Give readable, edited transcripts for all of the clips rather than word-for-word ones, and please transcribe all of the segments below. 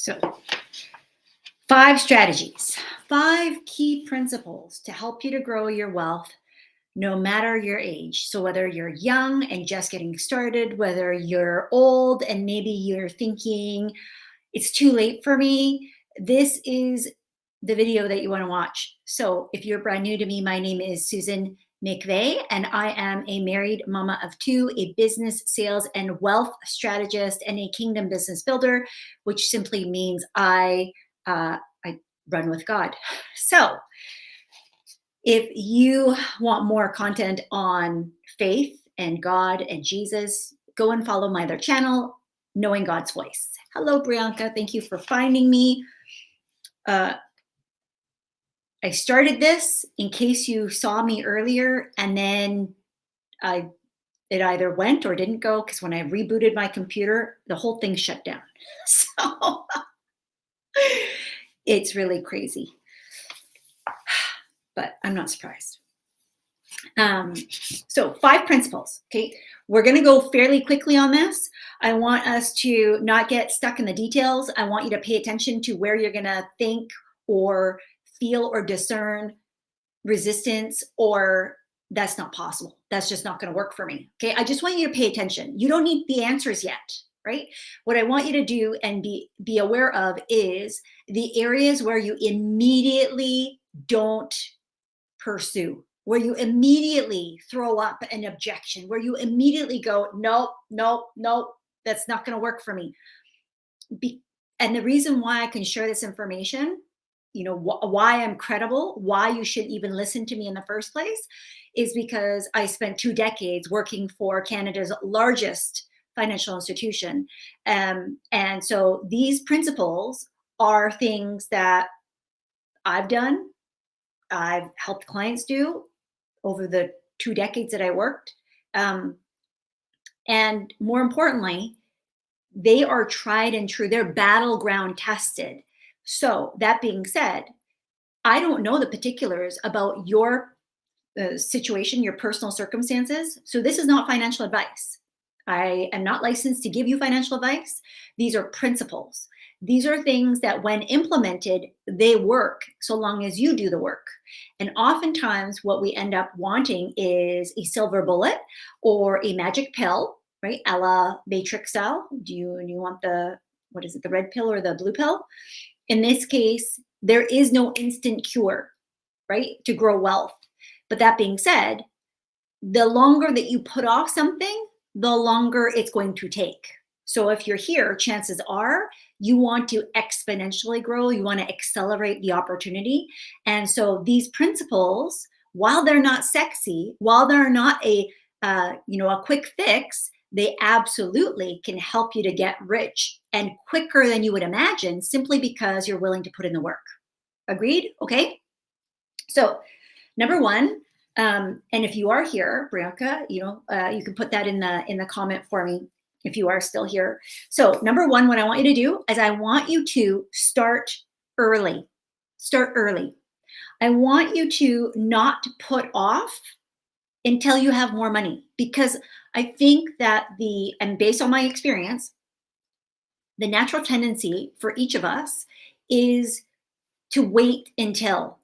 So, 5 strategies, 5 key principles to help you to grow your wealth no matter your age. So, whether you're young and just getting started, whether you're old and maybe you're thinking it's too late for me, this is the video that you want to watch. So, if you're brand new to me, my name is Susan McVeigh, and I am a married mama of 2, a business, sales, and wealth strategist, and a kingdom business builder, which simply means I run with God. So, if you want more content on faith and God and Jesus, go and follow my other channel, Knowing God's Voice. Hello, Brianka. Thank you for finding me. I started this in case you saw me earlier, and then it either went or didn't go, because when I rebooted my computer, the whole thing shut down. So it's really crazy, but I'm not surprised. So 5 principles, okay? We're going to go fairly quickly on this. I want us to not get stuck in the details. I want you to pay attention to where you're going to think or feel or discern resistance, or that's not possible. That's just not going to work for me. Okay. I just want you to pay attention. You don't need the answers yet, right? What I want you to do and be aware of is the areas where you immediately don't pursue, where you immediately throw up an objection, where you immediately go, nope, nope, nope, that's not going to work for me. And the reason why I can share this information, why I'm credible, why you should even listen to me in the first place, is because I spent 2 decades working for Canada's largest financial institution. And so these principles are things that I've done, I've helped clients do over the 2 decades that I worked. And more importantly, they are tried and true. They're battleground tested. So that being said, I don't know the particulars about your situation, your personal circumstances. So this is not financial advice. I am not licensed to give you financial advice. These are principles. These are things that when implemented, they work so long as you do the work. And oftentimes what we end up wanting is a silver bullet or a magic pill, right? A la Matrix style. Do you want the red pill or the blue pill? In this case, there is no instant cure, right, to grow wealth. But that being said, the longer that you put off something, the longer it's going to take. So if you're here, chances are you want to exponentially grow, you want to accelerate the opportunity. And so these principles, while they're not sexy, while they're not a quick fix, they absolutely can help you to get rich and quicker than you would imagine, simply because you're willing to put in the work. Agreed? Okay. So number 1, and if you are here, Brianka, you can put that in the comment for me if you are still here. So number 1, what I want you to do is I want you to start early. Start early. I want you to not put off until you have more money, because I think that and based on my experience, the natural tendency for each of us is to wait until,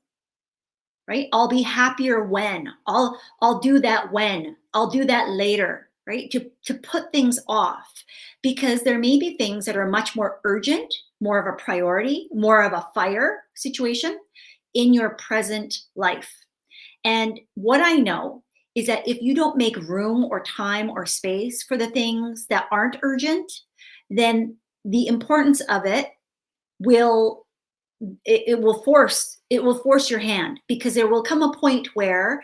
right? I'll be happier when, I'll do that when, I'll do that later, right? To put things off, because there may be things that are much more urgent, more of a priority, more of a fire situation in your present life. And what I know is that if you don't make room or time or space for the things that aren't urgent, then the importance of it will force your hand, because there will come a point where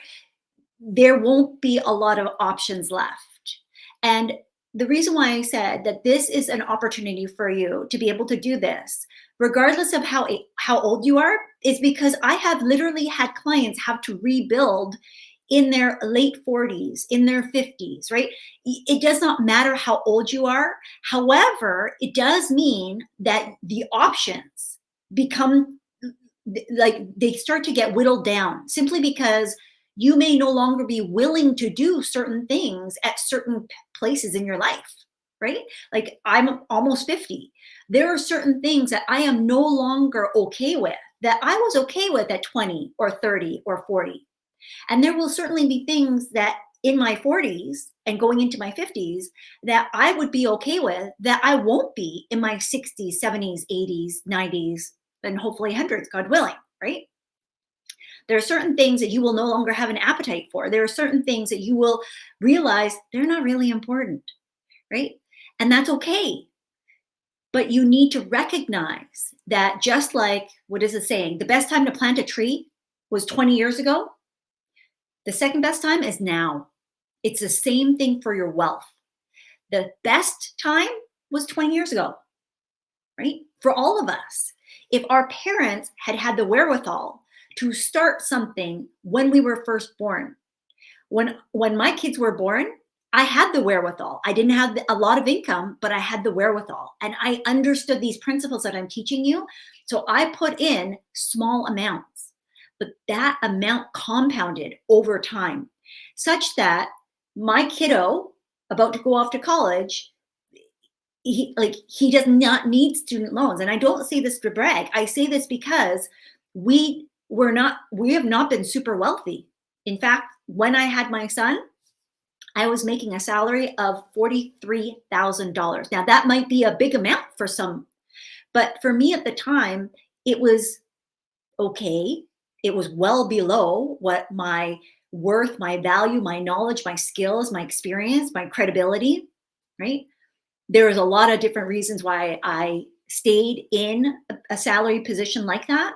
there won't be a lot of options left. And the reason why I said that this is an opportunity for you to be able to do this, regardless of how old you are, is because I have literally had clients have to rebuild in their late 40s, in their 50s, right? It does not matter how old you are. However, it does mean that the options become like they start to get whittled down, simply because you may no longer be willing to do certain things at certain places in your life. right? Like I'm almost 50. There are certain things that I am no longer okay with that I was okay with at 20 or 30 or 40. And there will certainly be things that in my 40s and going into my 50s that I would be okay with that I won't be in my 60s, 70s, 80s, 90s, and hopefully hundreds, God willing, right? There are certain things that you will no longer have an appetite for. There are certain things that you will realize they're not really important, right? And that's okay. But you need to recognize that just like, what is it saying? The best time to plant a tree was 20 years ago. The second best time is now. It's the same thing for your wealth. The best time was 20 years ago, right? For all of us. If our parents had had the wherewithal to start something when we were first born, when my kids were born, I had the wherewithal. I didn't have a lot of income, but I had the wherewithal. And I understood these principles that I'm teaching you. So I put in small amounts, but that amount compounded over time such that my kiddo about to go off to college, he does not need student loans. And I don't say this to brag. I say this because we have not been super wealthy. In fact, when I had my son, I was making a salary of $43,000. Now that might be a big amount for some, but for me at the time, it was okay. It was well below what my worth, my value, my knowledge, my skills, my experience, my credibility, right? There was a lot of different reasons why I stayed in a salary position like that.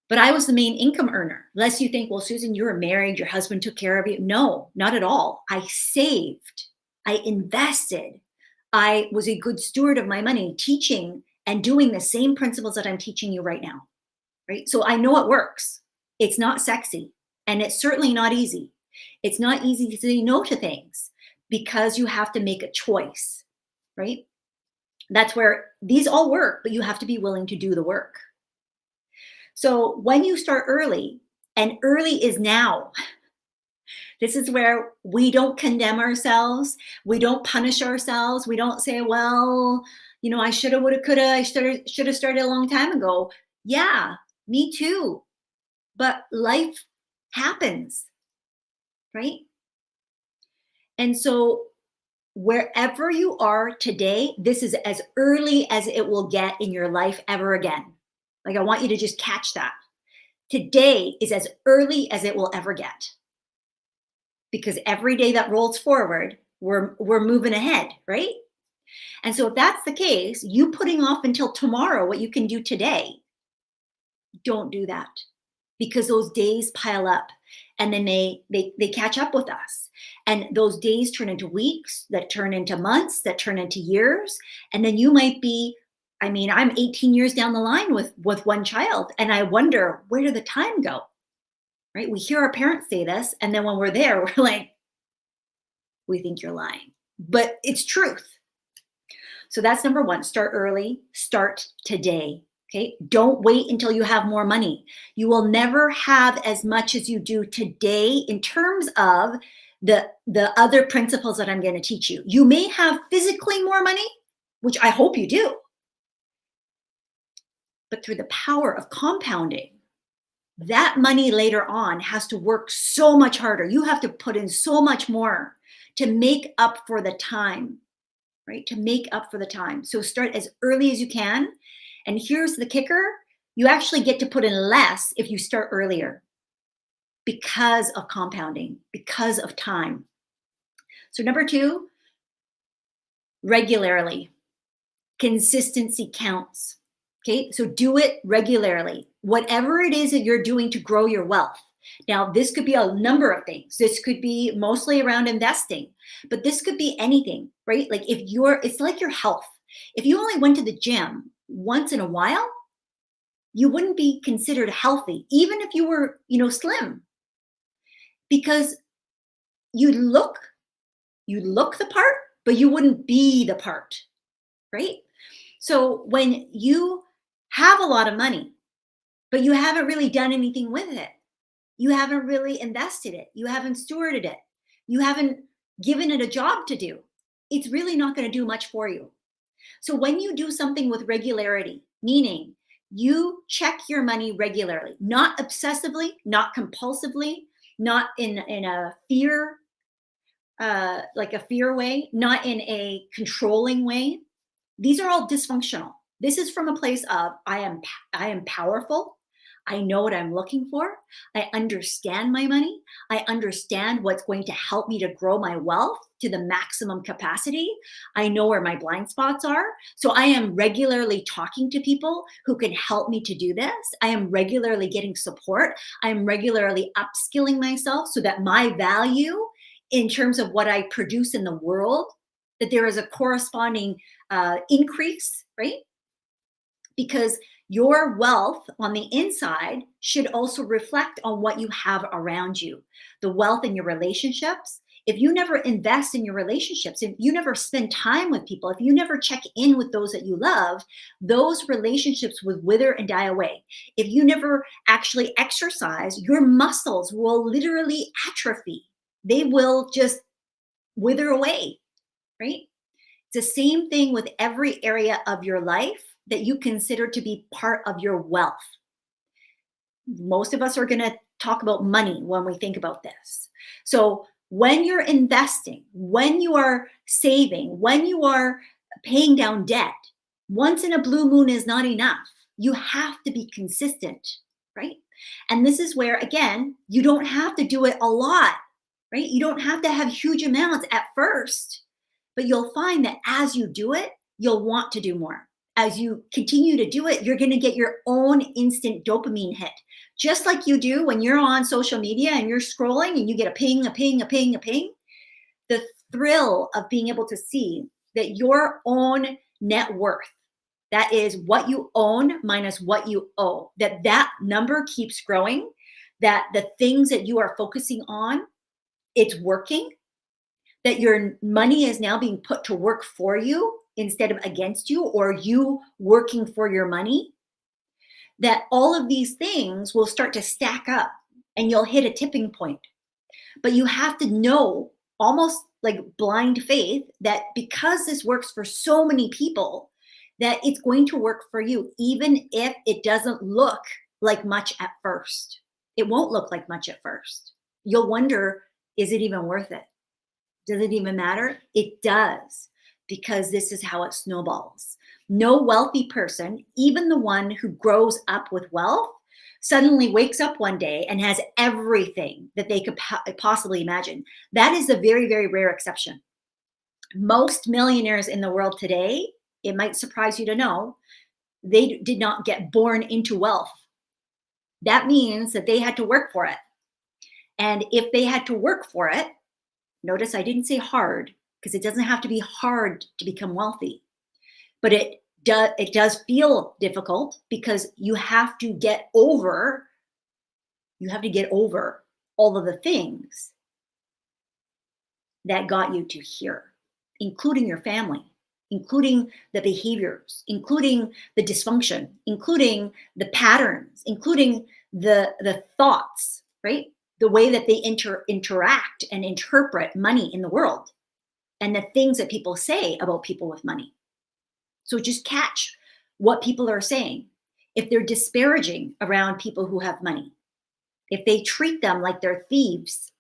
But I was the main income earner. Lest you think, well, Susan, you were married, your husband took care of you. No, not at all. I saved, I invested, I was a good steward of my money, teaching and doing the same principles that I'm teaching you right now, right? So I know it works. It's not sexy and it's certainly not easy. It's not easy to say no to things because you have to make a choice, right? That's where these all work, but you have to be willing to do the work. So when you start early, and early is now, this is where we don't condemn ourselves. We don't punish ourselves. We don't say, well, I shoulda, woulda, coulda, I should have started a long time ago. Yeah, me too. But life happens, right? And so wherever you are today, this is as early as it will get in your life ever again. Like, I want you to just catch that. Today is as early as it will ever get. Because every day that rolls forward, we're moving ahead, right? And so if that's the case, you putting off until tomorrow what you can do today, don't do that. Because those days pile up and then they catch up with us. And those days turn into weeks, that turn into months, that turn into years. And then you might be, I'm 18 years down the line with one child. And I wonder, where did the time go? Right? We hear our parents say this. And then when we're there, we're like, we think you're lying. But it's truth. So that's number one. Start early, start today. Okay. Don't wait until you have more money. You will never have as much as you do today in terms of the other principles that I'm going to teach you. You may have physically more money, which I hope you do. But through the power of compounding, that money later on has to work so much harder. You have to put in so much more to make up for the time, right? To make up for the time. So start as early as you can. And here's the kicker. You actually get to put in less if you start earlier because of compounding, because of time. So number two, regularly. Consistency counts. Okay, so do it regularly. Whatever it is that you're doing to grow your wealth. Now, this could be a number of things. This could be mostly around investing, but this could be anything, right? Like it's like your health. If you only went to the gym once in a while, you wouldn't be considered healthy, even if you were, slim, because you look the part, but you wouldn't be the part, right? So when you have a lot of money, but you haven't really done anything with it, you haven't really invested it, you haven't stewarded it, you haven't given it a job to do, it's really not going to do much for you. So when you do something with regularity, meaning you check your money regularly, not obsessively, not compulsively, not in a fear, like a fear way, not in a controlling way. These are all dysfunctional. This is from a place of I am powerful. I know what I'm looking for. I understand my money. I understand what's going to help me to grow my wealth to the maximum capacity. I know where my blind spots are. So I am regularly talking to people who can help me to do this. I am regularly getting support. I am regularly upskilling myself so that my value in terms of what I produce in the world, that there is a corresponding increase, right? Because your wealth on the inside should also reflect on what you have around you. The wealth in your relationships. If you never invest in your relationships, if you never spend time with people, if you never check in with those that you love, those relationships will wither and die away. If you never actually exercise, your muscles will literally atrophy. They will just wither away, right? It's the same thing with every area of your life that you consider to be part of your wealth. Most of us are going to talk about money when we think about this. So when you're investing, when you are saving, when you are paying down debt, once in a blue moon is not enough. You have to be consistent, right? And this is where, again, you don't have to do it a lot, right? You don't have to have huge amounts at first, but you'll find that as you do it, you'll want to do more. As you continue to do it, you're going to get your own instant dopamine hit. Just like you do when you're on social media and you're scrolling and you get a ping, a ping, a ping, a ping. The thrill of being able to see that your own net worth, that is what you own minus what you owe, that number keeps growing, that the things that you are focusing on, it's working, that your money is now being put to work for you instead of against you, or you working for your money, that all of these things will start to stack up and you'll hit a tipping point. But you have to know, almost like blind faith, that because this works for so many people, that it's going to work for you, even if it doesn't look like much at first. It won't look like much at first. You'll wonder, is it even worth it? Does it even matter? It does, because this is how it snowballs. No wealthy person, even the one who grows up with wealth, suddenly wakes up one day and has everything that they could possibly imagine. That is a very, very rare exception. Most millionaires in the world today, it might surprise you to know, they did not get born into wealth. That means that they had to work for it. And if they had to work for it, notice I didn't say hard, because it doesn't have to be hard to become wealthy, but it does feel difficult, because you have to get over all of the things that got you to here, including your family, including the behaviors, including the dysfunction, including the patterns, including the thoughts, right? The way that they interact and interpret money in the world, and the things that people say about people with money. So just catch what people are saying. If they're disparaging around people who have money, if they treat them like they're thieves,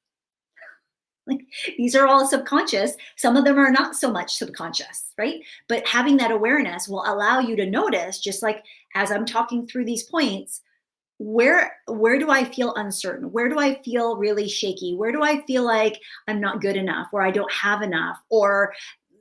like, these are all subconscious. Some of them are not so much subconscious, right? But having that awareness will allow you to notice, just like as I'm talking through these points, where do I feel uncertain? Where do I feel really shaky? Where do I feel like I'm not good enough, or I don't have enough, or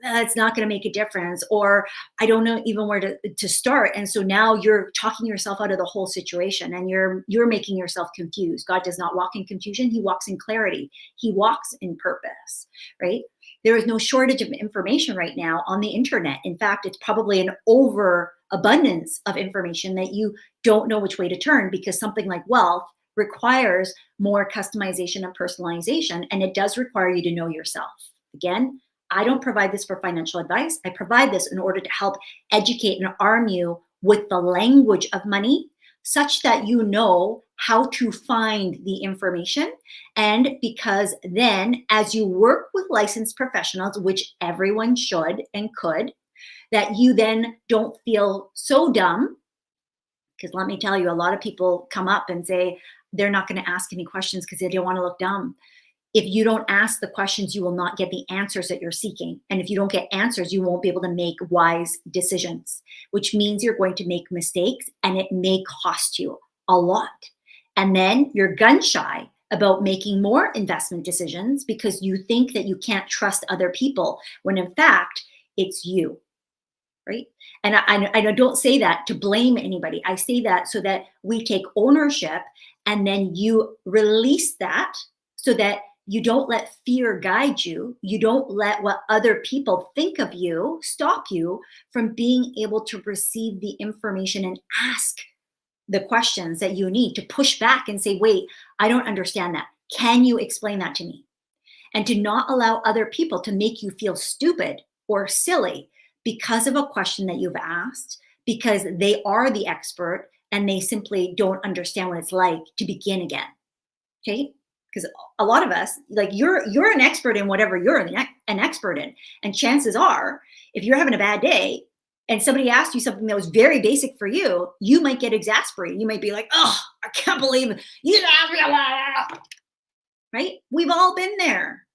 it's not going to make a difference, or I don't know even where to start? And so now you're talking yourself out of the whole situation, and you're making yourself confused. God does not walk in confusion. He walks in clarity. He walks in purpose, right? There is no shortage of information right now on the internet. In fact, it's probably an overabundance of information that you don't know which way to turn, because something like wealth requires more customization and personalization, and it does require you to know yourself. Again, I don't provide this for financial advice. I provide this in order to help educate and arm you with the language of money, such that you know how to find the information. And because then, as you work with licensed professionals, which everyone should and could, that you then don't feel so dumb. Because let me tell you, a lot of people come up and say they're not going to ask any questions because they don't want to look dumb. If you don't ask the questions, you will not get the answers that you're seeking. And if you don't get answers, you won't be able to make wise decisions, which means you're going to make mistakes and it may cost you a lot. And then you're gun shy about making more investment decisions because you think that you can't trust other people when in fact it's you, right? And I don't say that to blame anybody. I say that so that we take ownership and then you release that so that you don't let fear guide you. You don't let what other people think of you stop you from being able to receive the information and ask the questions that you need to push back and say, wait, I don't understand that. Can you explain that to me? And to not allow other people to make you feel stupid or silly because of a question that you've asked, because they are the expert and they simply don't understand what it's like to begin again. Okay? Because a lot of us, like you're an expert in whatever you're an expert in. And chances are, if you're having a bad day and somebody asked you something that was very basic for you, you might get exasperated. You might be like, oh, I can't believe you, right? We've all been there.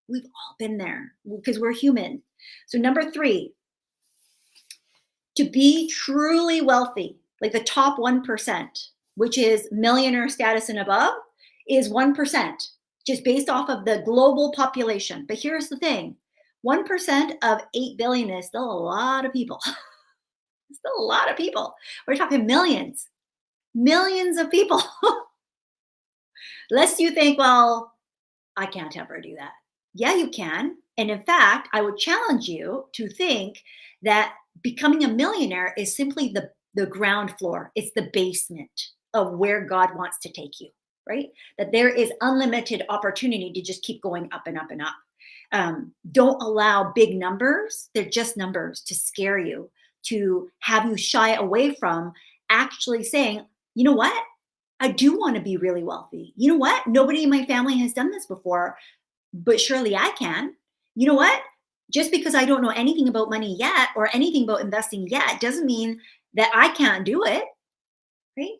We've all been there because we're human. So number 3, to be truly wealthy, like the top 1%, which is millionaire status and above, is 1%, just based off of the global population. But here's the thing, 1% of 8 billion is still a lot of people. Still a lot of people. We're talking millions of people. Lest you think, well, I can't ever do that. Yeah, you can. And in fact, I would challenge you to think that becoming a millionaire is simply the ground floor. It's the basement of where God wants to take you, right? That there is unlimited opportunity to just keep going up and up and up. Don't allow big numbers, they're just numbers, to scare you, to have you shy away from actually saying, you know what? I do want to be really wealthy. You know what? Nobody in my family has done this before, but surely I can. You know what? Just because I don't know anything about money yet or anything about investing yet doesn't mean that I can't do it, right?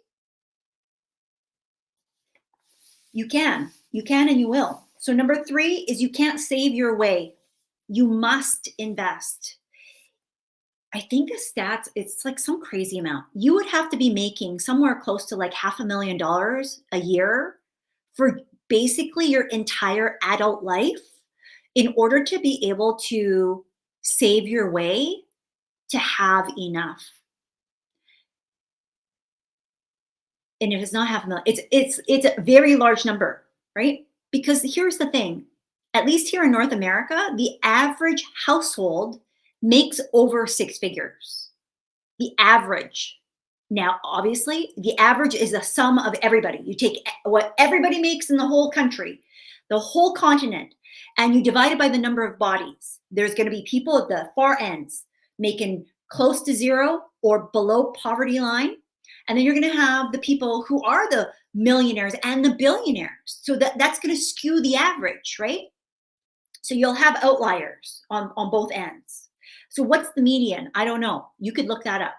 You can and you will. So number 3 is you can't save your way. You must invest. I think the stats, it's like some crazy amount. You would have to be making somewhere close to like $500,000 a year for basically your entire adult life in order to be able to save your way to have enough. And if it's not half a million, it's a very large number, right? Because here's the thing, at least here in North America, the average household makes over 6 figures. The average. Now, obviously, the average is the sum of everybody. You take what everybody makes in the whole country, the whole continent, and you divide it by the number of bodies. There's going to be people at the far ends making close to zero or below poverty line. And then you're going to have the people who are the millionaires and the billionaires. So that's going to skew the average, right? So you'll have outliers on both ends. So what's the median? I don't know. You could look that up,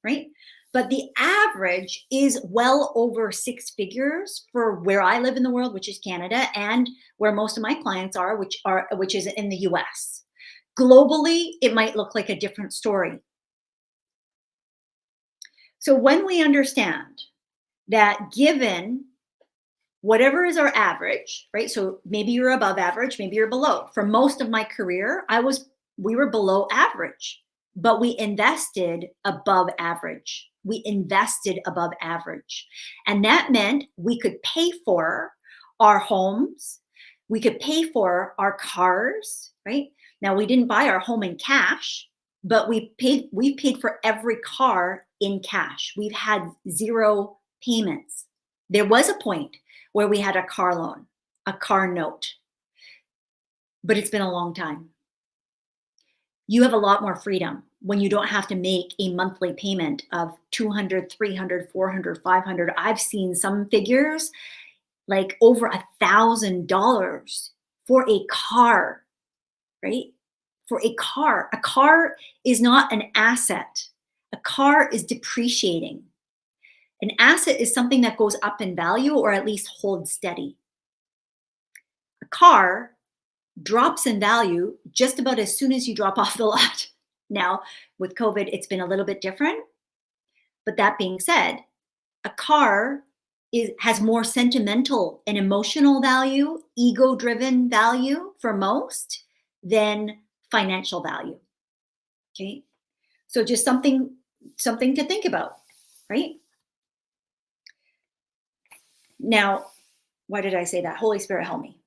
right? But the average is well over 6 figures for where I live in the world, which is Canada, and where most of my clients are, which is in the US. Globally, it might look like a different story. So when we understand that given whatever is our average, right? So maybe you're above average, maybe you're below. For most of my career, we were below average, but we invested above average. We invested above average. And that meant we could pay for our homes, we could pay for our cars, right? Now we didn't buy our home in cash, but we paid for every car in cash. We've had 0 payments. There was a point where we had a car loan, a car note, but it's been a long time. You have a lot more freedom. when you don't have to make a monthly payment of 200, 300, 400, 500. I've seen some figures like over $1,000 for a car, right? For a car. A car is not an asset. A car is depreciating. An asset is something that goes up in value or at least holds steady. A car drops in value just about as soon as you drop off the lot. Now, with COVID, it's been a little bit different. But that being said, a car has more sentimental and emotional value, ego-driven value for most than financial value. Okay, so just something to think about, right? Now, why did I say that? Holy Spirit, help me.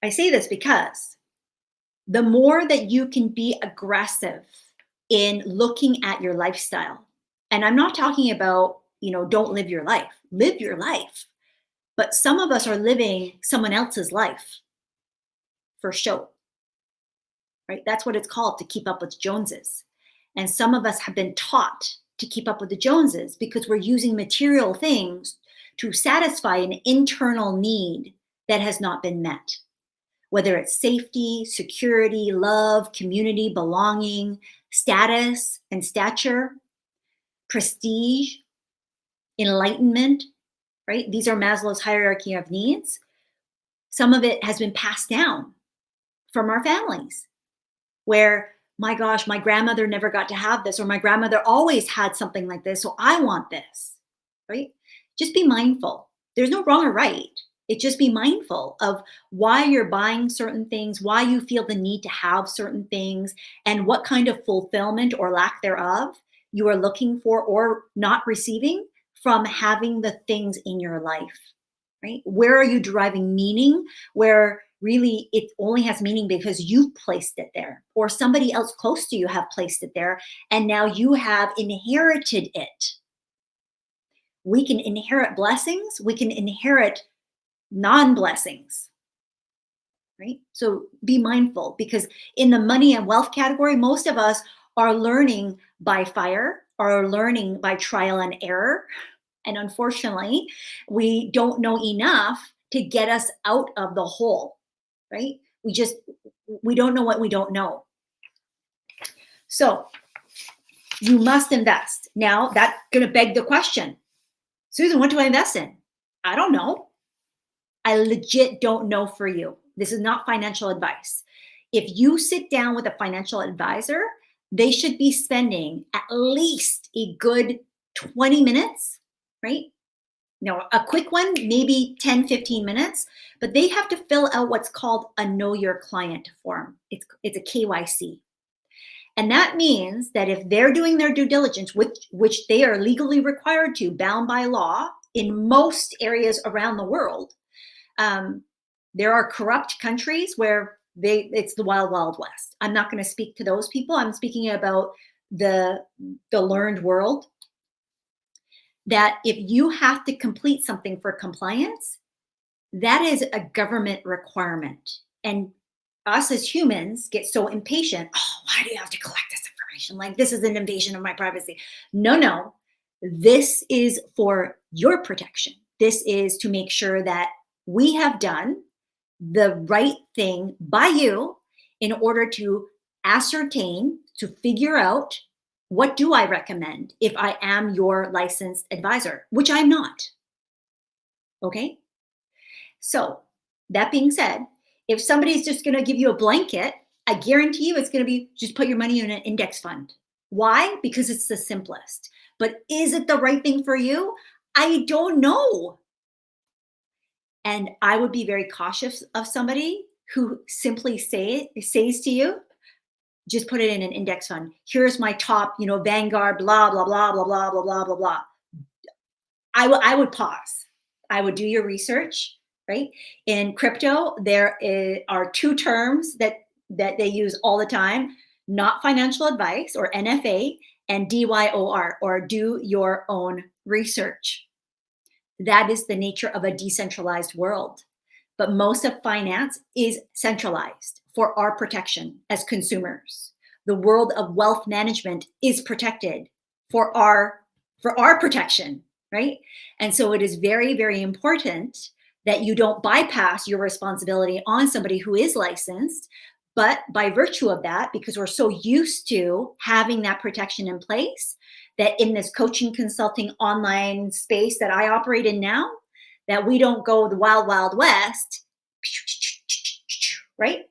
I say this because the more that you can be aggressive in looking at your lifestyle, and I'm not talking about, don't live your life, but some of us are living someone else's life for show, right? That's what it's called, to keep up with Joneses. And some of us have been taught to keep up with the Joneses because we're using material things to satisfy an internal need that has not been met. Whether it's safety, security, love, community, belonging, status and stature, prestige, enlightenment, right? These are Maslow's hierarchy of needs. Some of it has been passed down from our families where, my gosh, my grandmother never got to have this, or my grandmother always had something like this, so I want this, right? Just be mindful. There's no wrong or right. Just be mindful of why you're buying certain things, why you feel the need to have certain things, and what kind of fulfillment or lack thereof you are looking for or not receiving from having the things in your life, right? Where are you deriving meaning? Where really it only has meaning because you've placed it there, or somebody else close to you have placed it there, and now you have inherited it. We can inherit blessings. We can inherit non-blessings, right? So be mindful, because in the money and wealth category, most of us are learning by fire, are learning by trial and error. And unfortunately, we don't know enough to get us out of the hole, right? We don't know what we don't know. So you must invest. Now that's going to beg the question, Susan, what do I invest in? I don't know. I legit don't know for you. This is not financial advice. If you sit down with a financial advisor, they should be spending at least a good 20 minutes, right? Now, a quick one, maybe 10, 15 minutes, but they have to fill out what's called a Know Your Client form. It's a KYC. And that means that if they're doing their due diligence, which they are legally required to, bound by law in most areas around the world, there are corrupt countries where it's the wild, wild west. I'm not going to speak to those people. I'm speaking about the learned world. That if you have to complete something for compliance, that is a government requirement. And us as humans get so impatient. Oh, why do you have to collect this information? Like, this is an invasion of my privacy. No. This is for your protection. This is to make sure that we have done the right thing by you in order to ascertain, to figure out, what do I recommend if I am your licensed advisor, which I'm not. Okay? So that being said, if somebody's just going to give you a blanket, I guarantee you it's going to be just put your money in an index fund. Why? Because it's the simplest. But is it the right thing for you? I don't know. And I would be very cautious of somebody who simply says to you, just put it in an index fund. Here's my top, Vanguard, blah, blah, blah, blah, blah, blah, blah, blah, blah. I would pause. I would do your research, right? In crypto, there are two terms that they use all the time: not financial advice, or NFA, and DYOR, or do your own research. That is the nature of a decentralized world. But most of finance is centralized for our protection as consumers. The world of wealth management is protected for our protection, right? And so it is very, very important that you don't bypass your responsibility on somebody who is licensed. But by virtue of that, because we're so used to having that protection in place, that in this coaching consulting online space that I operate in now, that we don't go the wild, wild west, right?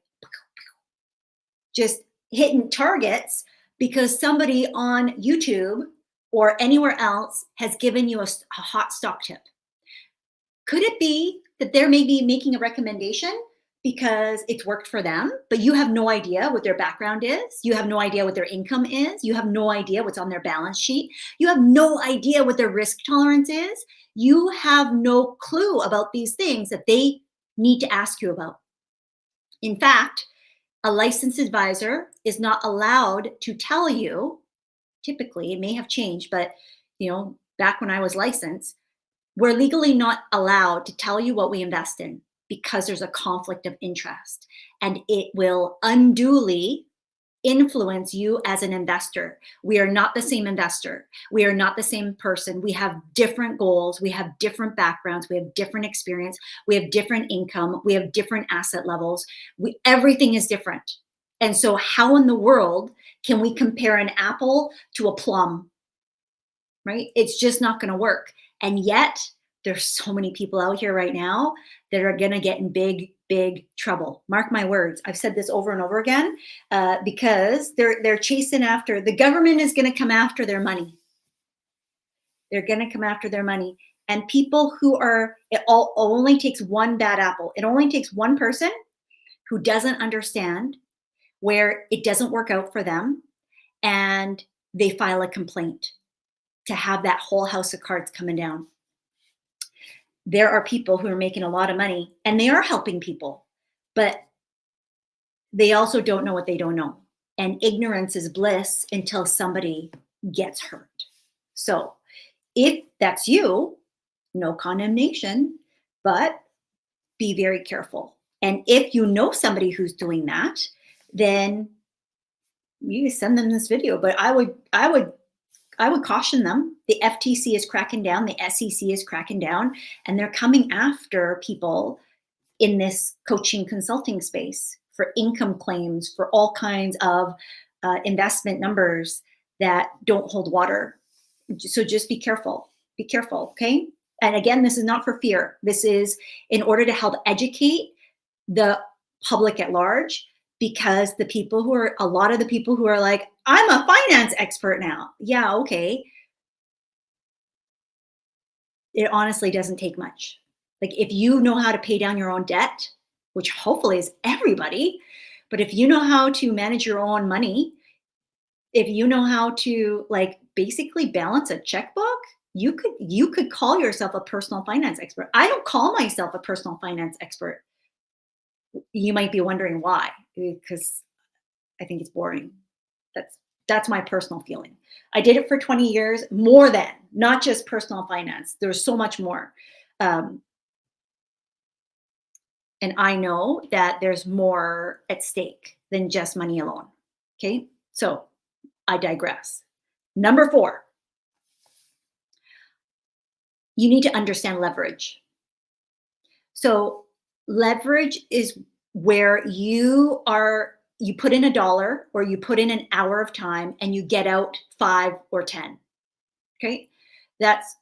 Just hitting targets because somebody on YouTube or anywhere else has given you a hot stock tip. Could it be that they're maybe making a recommendation because it's worked for them, but you have no idea what their background is? You have no idea what their income is. You have no idea what's on their balance sheet. You have no idea what their risk tolerance is. You have no clue about these things that they need to ask you about. In fact, a licensed advisor is not allowed to tell you, typically, it may have changed, but back when I was licensed, we're legally not allowed to tell you what we invest in because there's a conflict of interest, and it will unduly influence you as an investor. We are not the same investor. We are not the same person. We have different goals. We have different backgrounds. We have different experience. We have different income. We have different asset levels. Everything is different. And so how in the world can we compare an apple to a plum, right? It's just not going to work. And yet there's so many people out here right now that are going to get in big, big trouble. Mark my words. I've said this over and over again because they're chasing after, the government is going to come after their money. They're going to come after their money. And people who are, only takes one bad apple. It only takes one person who doesn't understand where it doesn't work out for them, and they file a complaint to have that whole house of cards coming down. There are people who are making a lot of money and they are helping people, but they also don't know what they don't know. And ignorance is bliss until somebody gets hurt. So if that's you, no condemnation, but be very careful. And if you know somebody who's doing that, then you send them this video. But I would caution them. The FTC is cracking down, the SEC is cracking down, and they're coming after people in this coaching consulting space for income claims, for all kinds of investment numbers that don't hold water. So just be careful. Be careful, okay? And again, this is not for fear. This is in order to help educate the public at large, because a lot of the people who are like, I'm a finance expert now. Yeah, okay. It honestly doesn't take much. Like if you know how to pay down your own debt, which hopefully is everybody, but if you know how to manage your own money, if you know how to basically balance a checkbook, you could call yourself a personal finance expert. I don't call myself a personal finance expert. You might be wondering why, because I think it's boring. That's my personal feeling. I did it for 20 years, more than, not just personal finance. There's so much more. And I know that there's more at stake than just money alone. Okay, so I digress. Number 4, you need to understand leverage. So leverage is where you put in $1 or you put in an hour of time and you get out 5 or 10. Okay, that's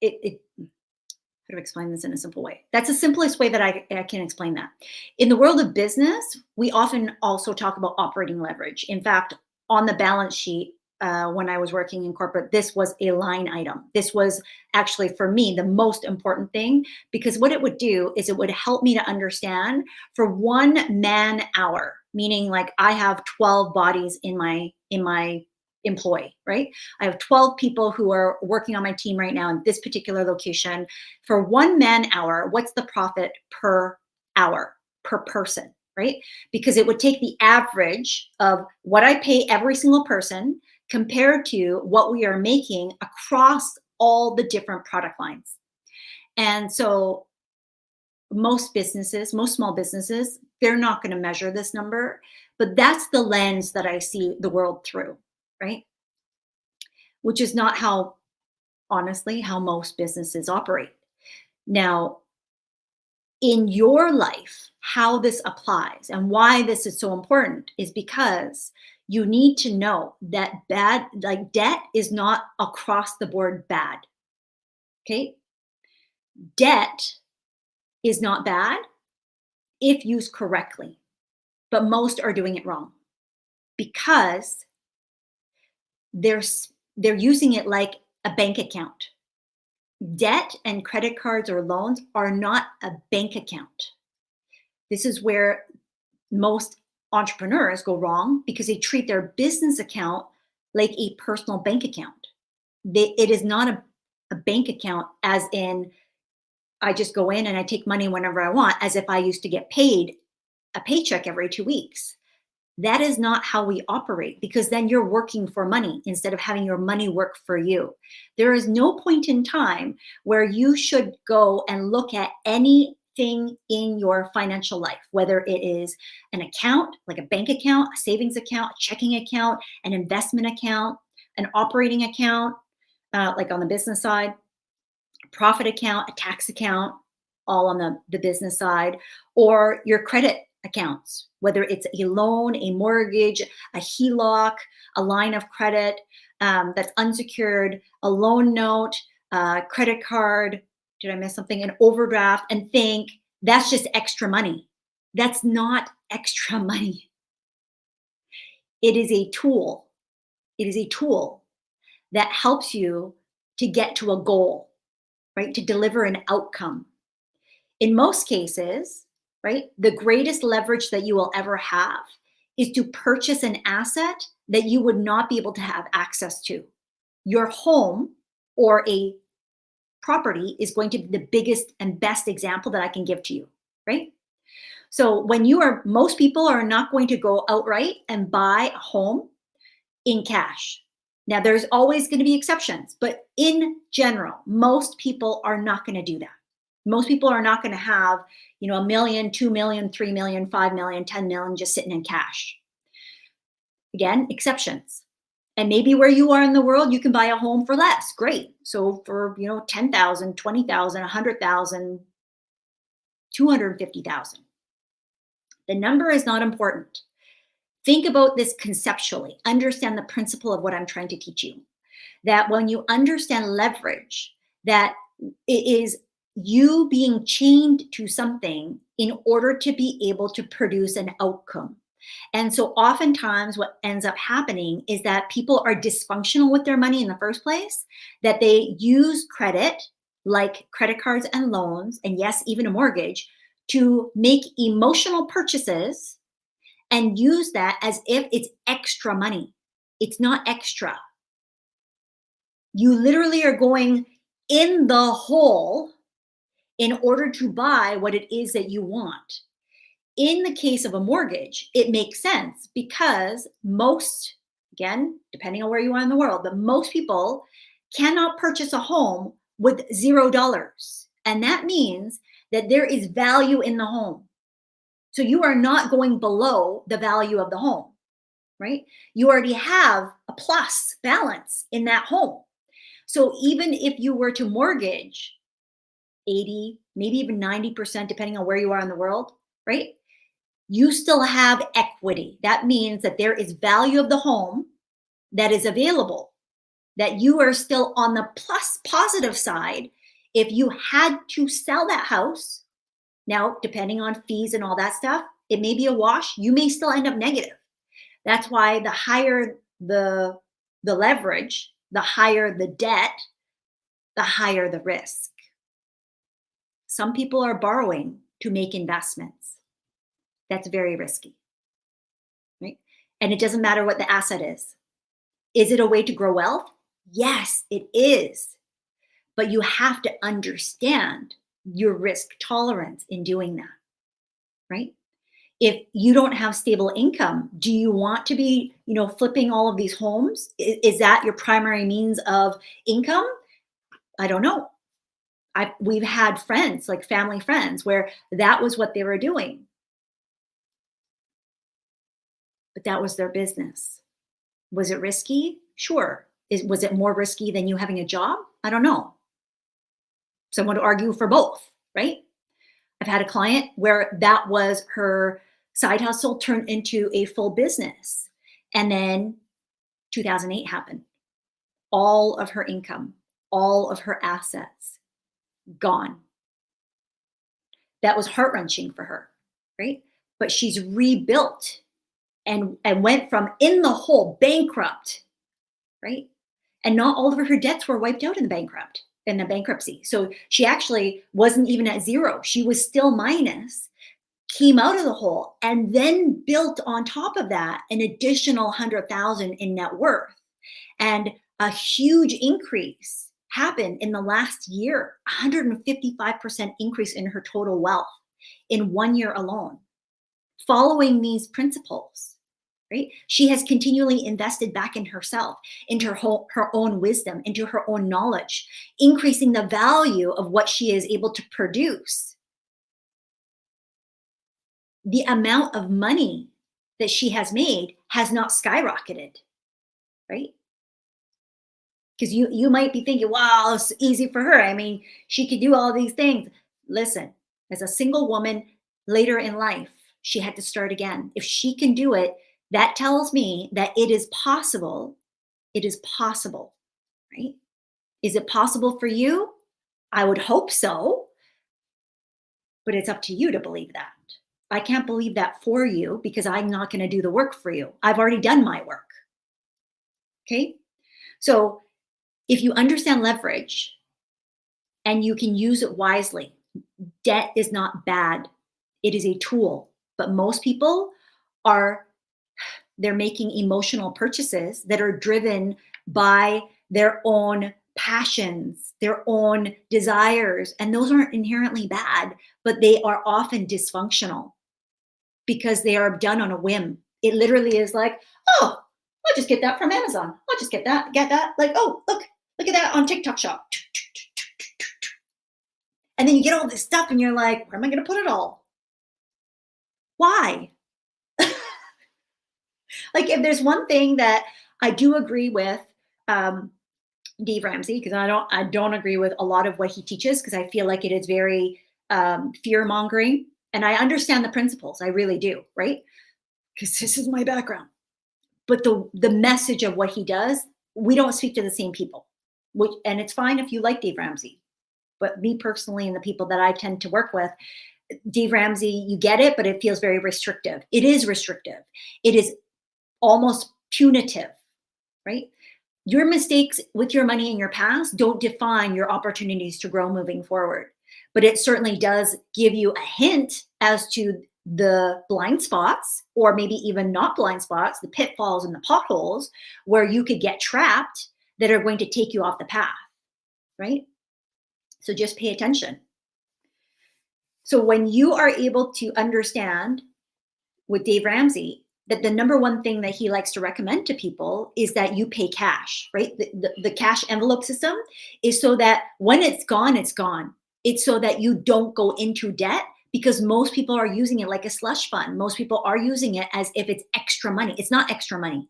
it. How to explain this in a simple way? That's the simplest way that I can explain that. In the world of business, we often also talk about operating leverage. In fact, on the balance sheet, when I was working in corporate, this was a line item. This was actually, for me, the most important thing, because what it would do is it would help me to understand for 1 man hour, meaning like I have 12 bodies in my employ, right? I have 12 people who are working on my team right now in this particular location. For 1 man hour, what's the profit per hour, per person, right? Because it would take the average of what I pay every single person compared to what we are making across all the different product lines. And so most businesses, most small businesses, they're not going to measure this number, but that's the lens that I see the world through, right? Which is not how, honestly, how most businesses operate. Now, in your life, how this applies and why this is so important is because you need to know that bad, like debt is not across the board bad. Okay. Debt is not bad if used correctly, but most are doing it wrong because they're they're using it like a bank account. Debt and credit cards or loans are not a bank account. This is where most entrepreneurs go wrong because they treat their business account like a personal bank account. It is not a bank account, as in I just go in and I take money whenever I want, as if I used to get paid a paycheck every 2 weeks. That is not how we operate, because then you're working for money instead of having your money work for you. There is no point in time where you should go and look at anything in your financial life, whether it is an account, like a bank account, a savings account, a checking account, an investment account, an operating account, like on the business side, a profit account, a tax account, all on the business side, or your credit accounts, whether it's a loan, a mortgage, a HELOC, a line of credit that's unsecured, a loan note, credit card. Did I miss something? An overdraft, and think that's just extra money. That's not extra money. It is a tool. It is a tool that helps you to get to a goal, right? To deliver an outcome. In most cases, right, the greatest leverage that you will ever have is to purchase an asset that you would not be able to have access to. Your home or a property is going to be the biggest and best example that I can give to you, right? So when most people are not going to go outright and buy a home in cash. Now, there's always going to be exceptions, but in general, most people are not going to do that. Most people are not going to have, $1 million, 2 million, 3 million, 5 million, 10 million just sitting in cash. Again, exceptions. And maybe where you are in the world, you can buy a home for less. Great. So for, 10,000, 20,000, 100,000, 250,000. The number is not important. Think about this conceptually. Understand the principle of what I'm trying to teach you. That when you understand leverage, that it is you being chained to something in order to be able to produce an outcome. And so oftentimes what ends up happening is that people are dysfunctional with their money in the first place, that they use credit, like credit cards and loans, and yes, even a mortgage, to make emotional purchases and use that as if it's extra money. It's not extra. You literally are going in the hole in order to buy what it is that you want. In the case of a mortgage, it makes sense because most, again, depending on where you are in the world, but most people cannot purchase a home with $0. And that means that there is value in the home. So you are not going below the value of the home, right? You already have a plus balance in that home. So even if you were to mortgage 80, maybe even 90%, depending on where you are in the world, right? You still have equity. That means that there is value of the home that is available, that you are still on the plus positive side. If you had to sell that house, now, depending on fees and all that stuff, it may be a wash. You may still end up negative. That's why the higher the leverage, the higher the debt, the higher the risk. Some people are borrowing to make investments. That's very risky, right? And it doesn't matter what the asset is. Is it a way to grow wealth? Yes, it is. But you have to understand your risk tolerance in doing that, right? If you don't have stable income, do you want to be, flipping all of these homes? Is that your primary means of income? I don't know. We've had friends, like family friends, where that was what they were doing, but that was their business. Was it risky? Sure. Was it more risky than you having a job? I don't know. Someone would argue for both, right? I've had a client where that was her side hustle turned into a full business. And then 2008 happened. All of her income, all of her assets gone. That was heart wrenching for her, right? But she's rebuilt and went from in the hole, bankrupt, right? And not all of her debts were wiped out in the bankruptcy. So she actually wasn't even at zero. She was still minus, came out of the hole, and then built on top of that an additional 100,000 in net worth. And a huge increase happened in the last year, 155% increase in her total wealth in 1 year alone, following these principles. Right? She has continually invested back in herself, into her own wisdom, into her own knowledge, increasing the value of what she is able to produce. The amount of money that she has made has not skyrocketed, right? Because you might be thinking, wow, it's easy for her. I mean, she could do all these things. Listen, as a single woman later in life, she had to start again. If she can do it, that tells me that it is possible. It is possible, right? Is it possible for you? I would hope so, but it's up to you to believe that. I can't believe that for you because I'm not going to do the work for you. I've already done my work. Okay? So if you understand leverage and you can use it wisely, debt is not bad. It is a tool, but most people they're making emotional purchases that are driven by their own passions, their own desires. And those aren't inherently bad, but they are often dysfunctional because they are done on a whim. It literally is like, oh, I'll just get that from Amazon. I'll just get that. Like, oh, look at that on TikTok Shop. And then you get all this stuff and you're like, where am I going to put it all? Why? Like, if there's one thing that I do agree with Dave Ramsey, because I don't agree with a lot of what he teaches, because I feel like it is very fear mongering, and I understand the principles, I really do, right? Because this is my background. But the message of what he does, we don't speak to the same people, and it's fine if you like Dave Ramsey, but me personally and the people that I tend to work with, Dave Ramsey, you get it, but it feels very restrictive. It is restrictive. It is almost punitive, right? Your mistakes with your money in your past don't define your opportunities to grow moving forward. But it certainly does give you a hint as to the blind spots, or maybe even not blind spots, the pitfalls and the potholes where you could get trapped that are going to take you off the path, right? So just pay attention. So when you are able to understand with Dave Ramsey, that the number one thing that he likes to recommend to people is that you pay cash, right? The cash envelope system is so that when it's gone, it's gone. It's so that you don't go into debt, because most people are using it like a slush fund. Most people are using it as if it's extra money. It's not extra money.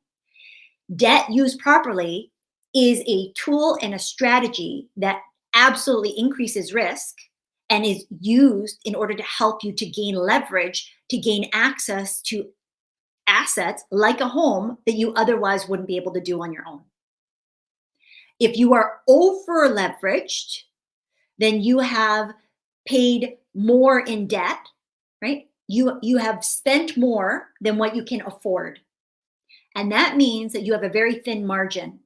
Debt used properly is a tool and a strategy that absolutely increases risk and is used in order to help you to gain leverage, to gain access to assets like a home that you otherwise wouldn't be able to do on your own. If you are over leveraged, then you have paid more in debt, right? You have spent more than what you can afford. And that means that you have a very thin margin,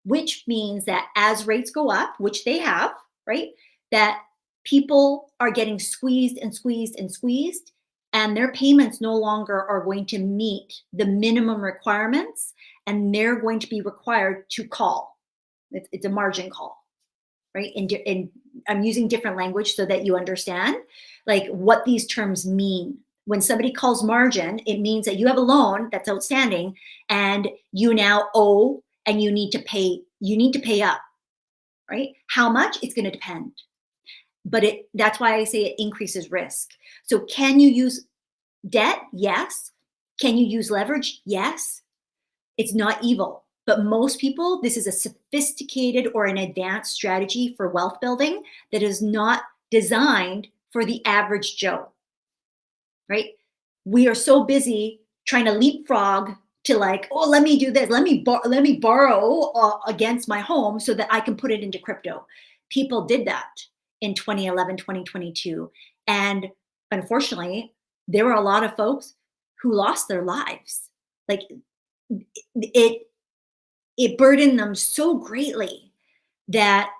which means that as rates go up, which they have, right? That people are getting squeezed and squeezed and squeezed, and their payments no longer are going to meet the minimum requirements, and they're going to be required to call. It's a margin call, right? And I'm using different language so that you understand like what these terms mean. When somebody calls margin, it means that you have a loan that's outstanding and you now owe, and you need to pay up, right? How much? It's going to depend. but that's why I say it increases risk. So can you use debt? Yes. Can you use leverage? Yes. It's not evil. But most people, this is a sophisticated or an advanced strategy for wealth building that is not designed for the average Joe, right? We are so busy trying to leapfrog to like, oh, let me do this. Let me borrow against my home so that I can put it into crypto. People did that in 2011, 2022. And unfortunately, there were a lot of folks who lost their lives. Like it it burdened them so greatly that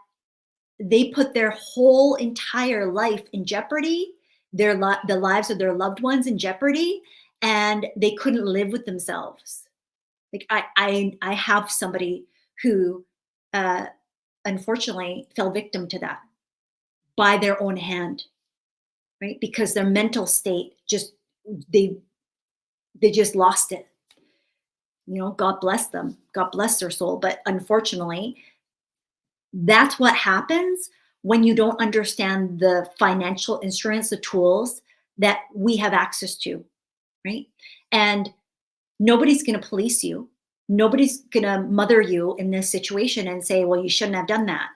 they put their whole entire life in jeopardy, the lives of their loved ones in jeopardy, and they couldn't live with themselves. Like I have somebody who uh, unfortunately fell victim to that by their own hand, right? Because their mental state just they they just lost it. You know, God bless them, God bless their soul, but unfortunately, that's what happens when you don't understand the financial instruments, the tools that we have access to, right? And nobody's going to police you. Nobody's going to mother you in this situation and say, well, you shouldn't have done that.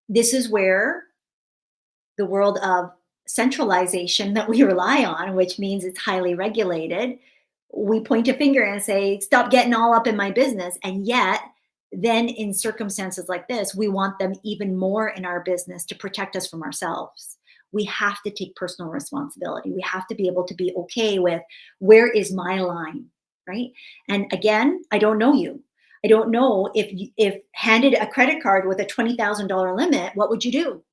This is where the world of centralization that we rely on, which means it's highly regulated, we point a finger and say, stop getting all up in my business. And yet, then in circumstances like this, we want them even more in our business to protect us from ourselves. We have to take personal responsibility. We have to be able to be okay with where is my line, right? And again, I don't know you. I don't know if handed a credit card with a $20,000 limit, what would you do?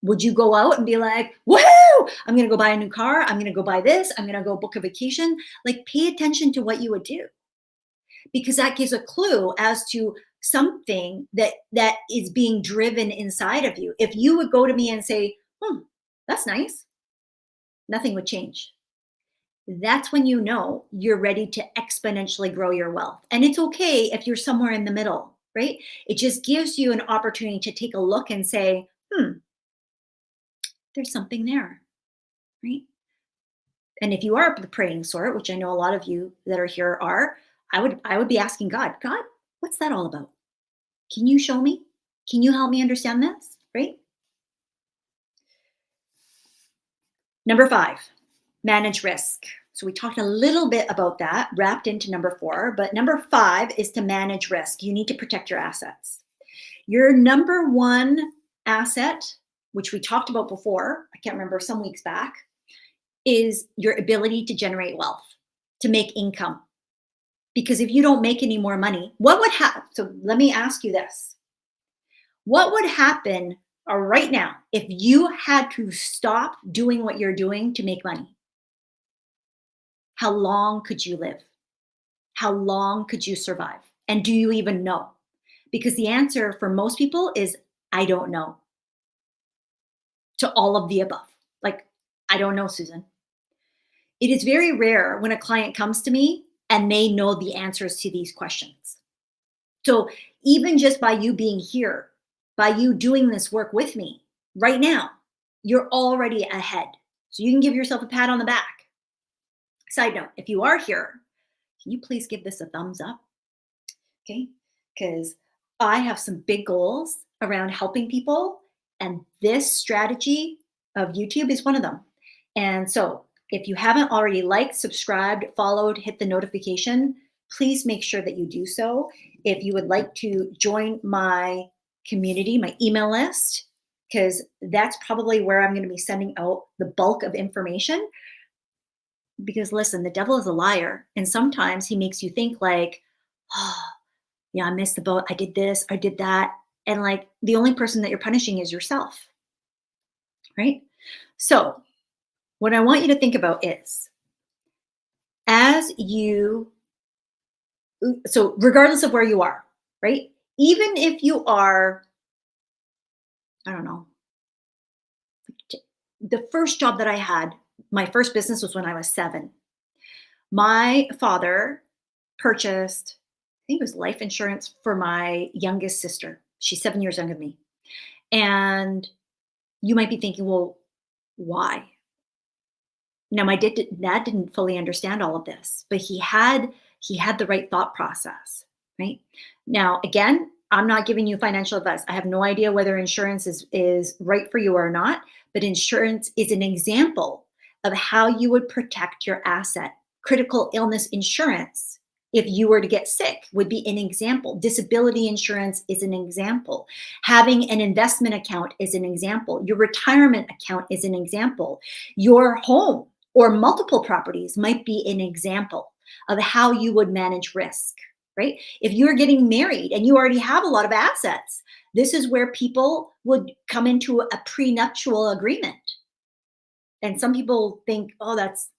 Would you go out and be like, woohoo, I'm going to go buy a new car. I'm going to go buy this. I'm going to go book a vacation. Like pay attention to what you would do because that gives a clue as to something that is being driven inside of you. If you would go to me and say, that's nice, nothing would change. That's when you know you're ready to exponentially grow your wealth. And it's okay if you're somewhere in the middle, right? It just gives you an opportunity to take a look and say, there's something there, right? And if you are the praying sort, which I know a lot of you that are here are, I would be asking God, God, what's that all about? Can you show me? Can you help me understand this? Right? Number 5, manage risk. So we talked a little bit about that wrapped into number 4, but number 5 is to manage risk. You need to protect your assets. Your number 1 asset, which we talked about before, I can't remember, some weeks back, is your ability to generate wealth, to make income. Because if you don't make any more money, what would happen? So let me ask you this. What would happen right now if you had to stop doing what you're doing to make money? How long could you live? How long could you survive? And do you even know? Because the answer for most people is, I don't know. To all of the above. Like, I don't know, Susan. It is very rare when a client comes to me and they know the answers to these questions. So even just by you being here, by you doing this work with me right now, you're already ahead. So you can give yourself a pat on the back. Side note, if you are here, can you please give this a thumbs up? Okay, because I have some big goals around helping people, and this strategy of YouTube is one of them. And so if you haven't already liked, subscribed, followed, hit the notification, please make sure that you do so. If you would like to join my community, my email list, because that's probably where I'm going to be sending out the bulk of information. Because listen, the devil is a liar. And sometimes he makes you think like, oh, yeah, I missed the boat. I did this, I did that. And like the only person that you're punishing is yourself. Right? So what I want you to think about is so regardless of where you are, right? Even if you are, I don't know, the first job that I had, my first business was when I was 7. My father purchased, I think it was life insurance for my youngest sister. She's 7 years younger than me. And You might be thinking, well, why? Now, my dad didn't fully understand all of this, but he had the right thought process, right? Now, again, I'm not giving you financial advice. I have no idea whether insurance is right for you or not, but insurance is an example of how you would protect your asset. Critical illness insurance, if you were to get sick, would be an example. Disability insurance is an example. Having an investment account is an example. Your retirement account is an example. Your home or multiple properties might be an example of how you would manage risk, right? If you're getting married and you already have a lot of assets, this is where people would come into a prenuptial agreement. And some people think, oh, that's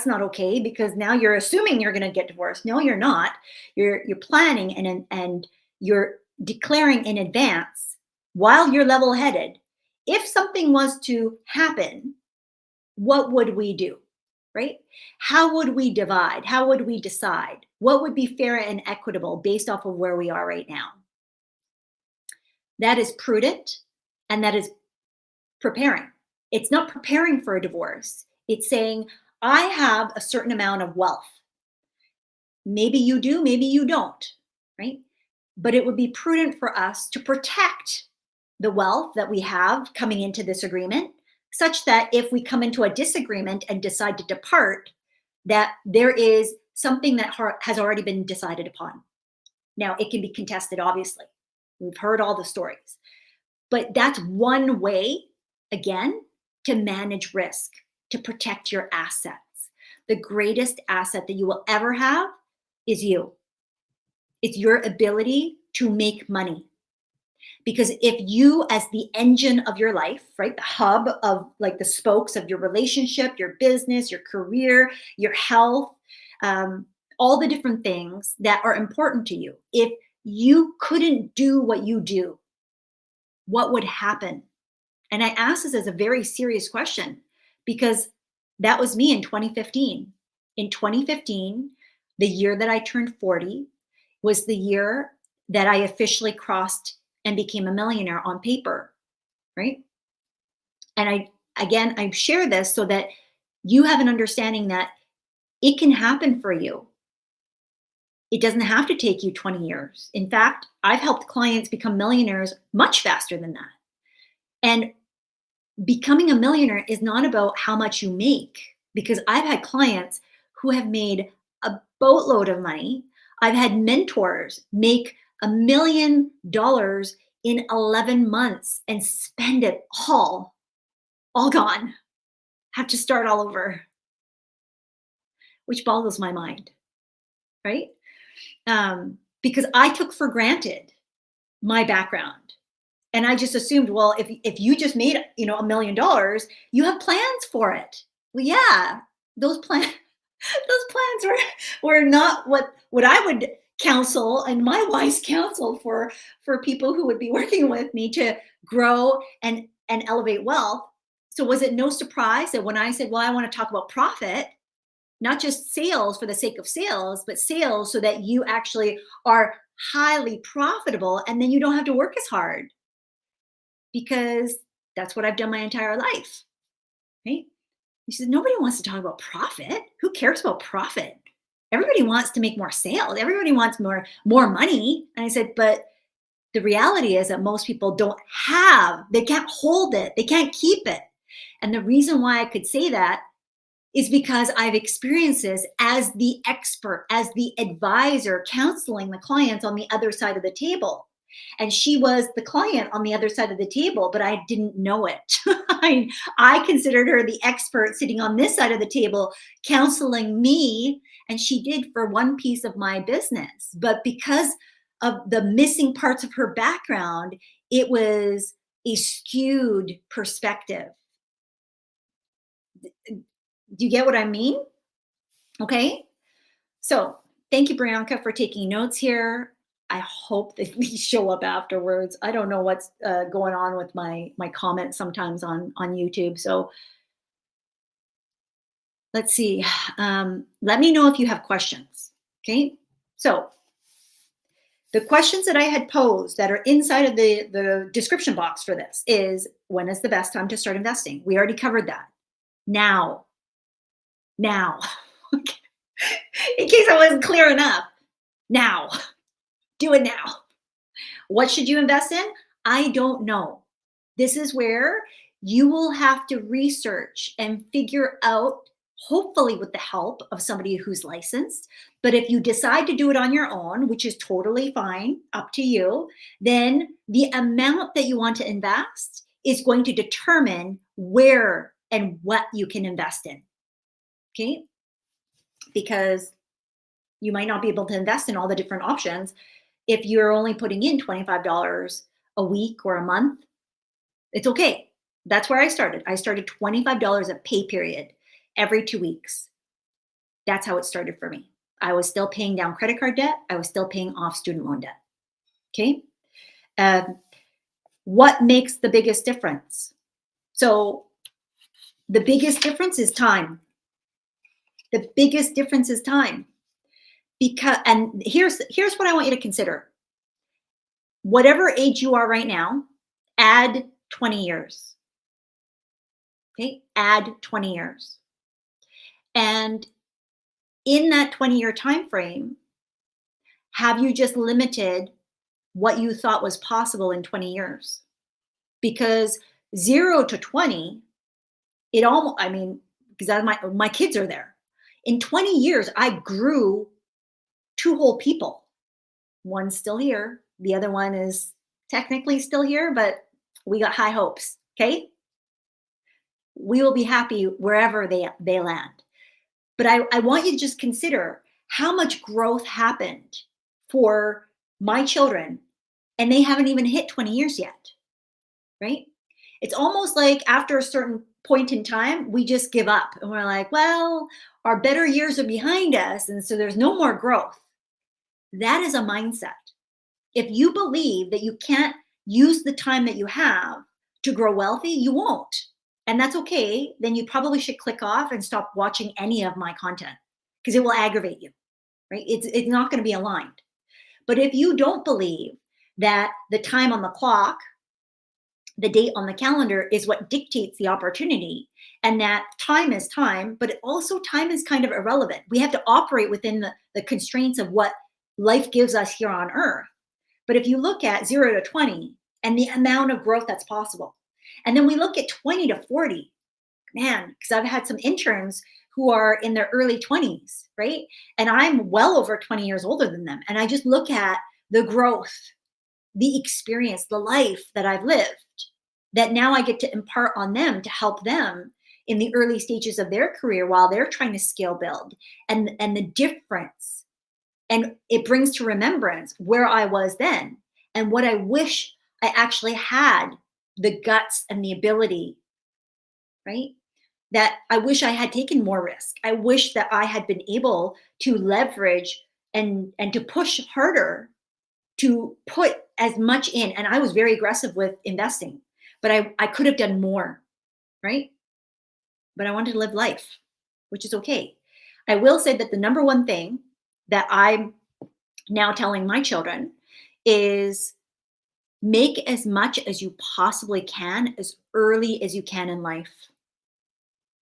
not okay because now you're assuming you're going to get divorced. No, you're not. You're planning and you're declaring in advance while you're level-headed. If something was to happen, what would we do? Right? How would we divide? How would we decide? What would be fair and equitable based off of where we are right now? That is prudent and that is preparing. It's not preparing for a divorce. It's saying, I have a certain amount of wealth. Maybe you do, maybe you don't, right? But it would be prudent for us to protect the wealth that we have coming into this agreement, such that if we come into a disagreement and decide to depart, that there is something that has already been decided upon. Now, it can be contested, obviously. We've heard all the stories. But that's one way, again, to manage risk, to protect your assets. The greatest asset that you will ever have is you. It's your ability to make money. Because if you, as the engine of your life, right, the hub of like the spokes of your relationship, your business, your career, your health, all the different things that are important to you, if you couldn't do what you do, what would happen? And I ask this as a very serious question because that was me in 2015. In 2015, the year that I turned 40 was the year that I officially crossed and became a millionaire on paper, right? And I share this so that you have an understanding that it can happen for you. It doesn't have to take you 20 years. In fact, I've helped clients become millionaires much faster than that. And becoming a millionaire is not about how much you make, because I've had clients who have made a boatload of money. I've had mentors make $1 million in 11 months and spend it all gone, have to start all over, which boggles my mind, right? Because I took for granted my background. And I just assumed, well, if you just made, $1 million, you have plans for it. Well, yeah, those plans were not what I would counsel and my wise counsel for people who would be working with me to grow and elevate wealth. So was it no surprise that when I said, well, I want to talk about profit, not just sales for the sake of sales, but sales so that you actually are highly profitable and then you don't have to work as hard? Because that's what I've done my entire life, right? He said, nobody wants to talk about profit. Who cares about profit? Everybody wants to make more sales. Everybody wants more money. And I said, but the reality is that most people they can't hold it. They can't keep it. And the reason why I could say that is because I've experienced this as the expert, as the advisor counseling the clients on the other side of the table. And she was the client on the other side of the table, but I didn't know it. I considered her the expert sitting on this side of the table counseling me, and she did for one piece of my business. But because of the missing parts of her background, it was a skewed perspective. Do you get what I mean? Okay. So thank you, Brianka, for taking notes here. I hope that these show up afterwards. I don't know what's going on with my comments sometimes on YouTube. So let's see. Let me know if you have questions. Okay. So The questions that I had posed that are inside of the description box for this is, when is the best time to start investing? We already covered that. Now, now, in case I wasn't clear enough, now, do it now. What should you invest in? I don't know. This is where you will have to research and figure out, hopefully with the help of somebody who's licensed. But if you decide to do it on your own, which is totally fine, up to you, then the amount that you want to invest is going to determine where and what you can invest in. Okay? Because you might not be able to invest in all the different options if you're only putting in $25 a week or a month. It's okay. That's where I started. I started $25 a pay period every 2 weeks. That's how it started for me. I was still paying down credit card debt. I was still paying off student loan debt. Okay. What makes the biggest difference? So the biggest difference is time. The biggest difference is time. And here's what I want you to consider. Whatever age you are right now, add 20 years. Okay, add 20 years. And in that 20-year time frame, have you just limited what you thought was possible in 20 years? Because 0 to 20, it almost, I mean, because my kids are there. In 20 years, I grew 2 whole people. One's still here. The other one is technically still here, but we got high hopes. Okay. We will be happy wherever they land. But I want you to just consider how much growth happened for my children, and they haven't even hit 20 years yet, right? It's almost like after a certain point in time, we just give up and we're like, well, our better years are behind us, and so there's no more growth. That is a mindset. If you believe that you can't use the time that you have to grow wealthy, you won't. And that's okay. Then you probably should click off and stop watching any of my content because it will aggravate you, right? It's not going to be aligned. But if you don't believe that the time on the clock, the date on the calendar is what dictates the opportunity, and that time is time, but also time is kind of irrelevant. We have to operate within the constraints of what life gives us here on earth. But if you look at 0 to 20 and the amount of growth that's possible, and then we look at 20 to 40, man, because I've had some interns who are in their early 20s, right? And I'm well over 20 years older than them. And I just look at the growth, the experience, the life that I've lived, that now I get to impart on them to help them in the early stages of their career while they're trying to scale build, and the difference. And it brings to remembrance where I was then and what I wish I actually had the guts and the ability, right? That I wish I had taken more risk. I wish that I had been able to leverage and to push harder, to put as much in. And I was very aggressive with investing, but I could have done more, right? But I wanted to live life, which is okay. I will say that the number one thing that I'm now telling my children is make as much as you possibly can as early as you can in life,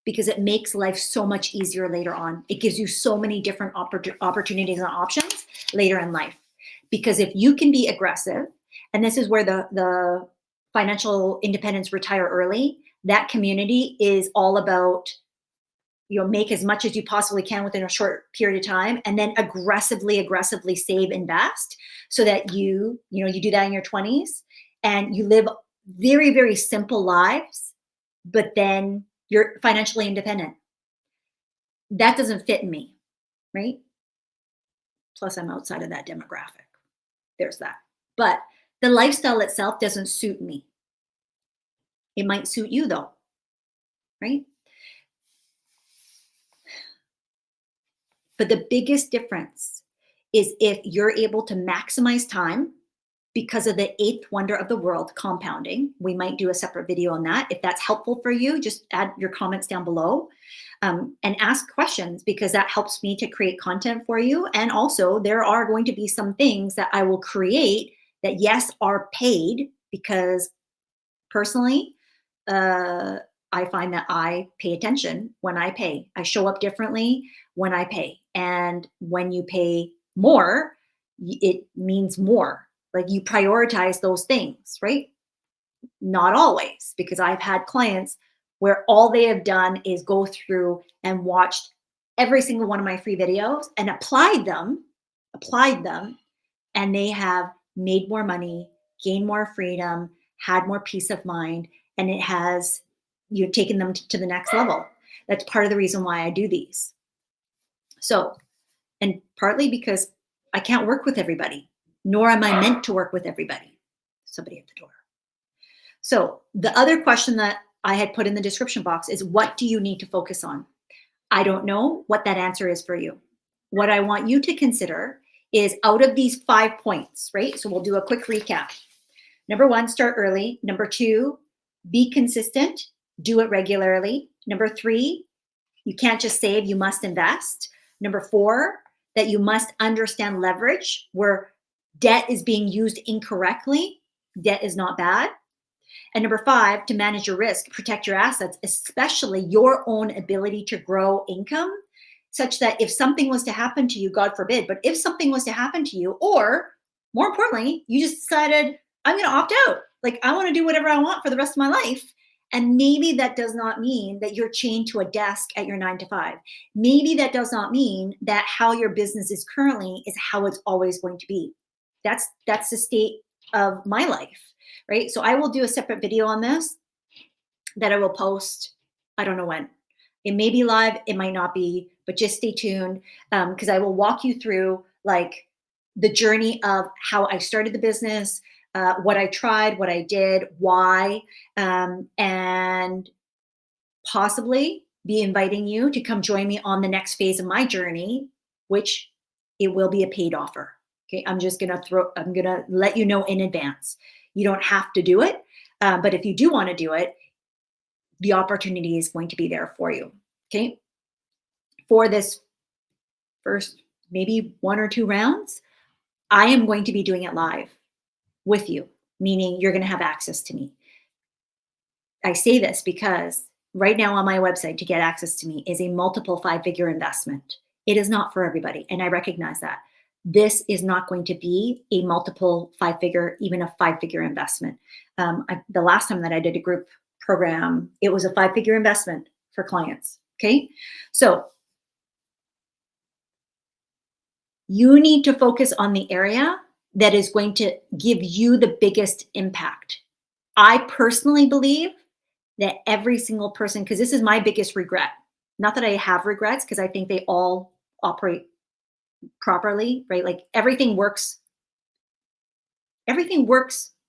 because it makes life so much easier later on. It gives you so many different opportunities and options later in life. Because if you can be aggressive, and this is where the financial independence retire early, that community is all about, make as much as you possibly can within a short period of time, and then aggressively save, invest, so that you do that in your 20s and you live very, very simple lives, but then you're financially independent. That doesn't fit in me, right? Plus I'm outside of that demographic. There's that. But the lifestyle itself doesn't suit me. It might suit you though, right? But the biggest difference is if you're able to maximize time because of the eighth wonder of the world, compounding. We might do a separate video on that. If that's helpful for you, just add your comments down below, and ask questions, because that helps me to create content for you. And also, there are going to be some things that I will create that, yes, are paid, because personally, I find that I pay attention when I pay. I show up differently when I pay. And when you pay more, it means more. Like, you prioritize those things, right? Not always, because I've had clients where all they have done is go through and watched every single one of my free videos and applied them, and they have made more money, gained more freedom, had more peace of mind, and it has taken them to the next level. That's part of the reason why I do these. So, and partly because I can't work with everybody, nor am I meant to work with everybody. Somebody at the door. So the other question that I had put in the description box is, what do you need to focus on? I don't know what that answer is for you. What I want you to consider is, out of these 5 points, right? So we'll do a quick recap. Number 1, start early. Number 2, be consistent, do it regularly. Number 3, you can't just save, you must invest. Number 4, that you must understand leverage, where debt is being used incorrectly. Debt is not bad. And number 5, to manage your risk, protect your assets, especially your own ability to grow income, such that if something was to happen to you, God forbid, but if something was to happen to you, or more importantly, you just decided, I'm going to opt out. Like, I want to do whatever I want for the rest of my life. And maybe that does not mean that you're chained to a desk at your 9 to 5. Maybe that does not mean that how your business is currently is how it's always going to be. That's the state of my life, right? So I will do a separate video on this that I will post. I don't know when. It may be live, it might not be, but just stay tuned, because I will walk you through, like, the journey of how I started the business, what I tried, what I did, why, and possibly be inviting you to come join me on the next phase of my journey, which it will be a paid offer. Okay, I'm gonna let you know in advance. You don't have to do it, but if you do want to do it, the opportunity is going to be there for you. Okay, for this first maybe 1 or 2 rounds, I am going to be doing it live with you, meaning you're going to have access to me. I say this because right now on my website, to get access to me is a multiple 5-figure investment. It is not for everybody, and I recognize that. This is not going to be a multiple 5-figure, even a 5-figure investment. The last time that I did a group program, it was a 5-figure investment for clients. Okay, so you need to focus on the area that is going to give you the biggest impact. I personally believe that every single person, because this is my biggest regret, not that I have regrets, because I think they all operate properly, right? Like, everything works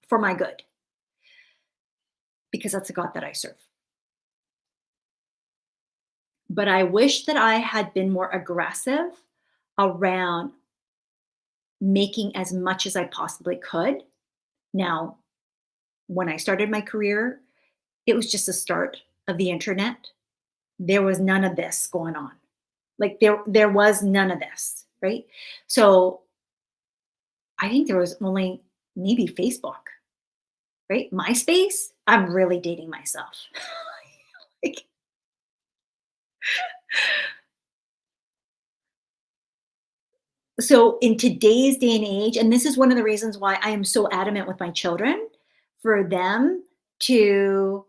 for my good, because that's the God that I serve. But I wish that I had been more aggressive around making as much as I possibly could. Now, when I started my career, it was just the start of the internet. There was none of this going on. Like, there was none of this, right? So I think there was only maybe Facebook, right? MySpace, I'm really dating myself. Like, so in today's day and age, and this is one of the reasons why I am so adamant with my children, for them to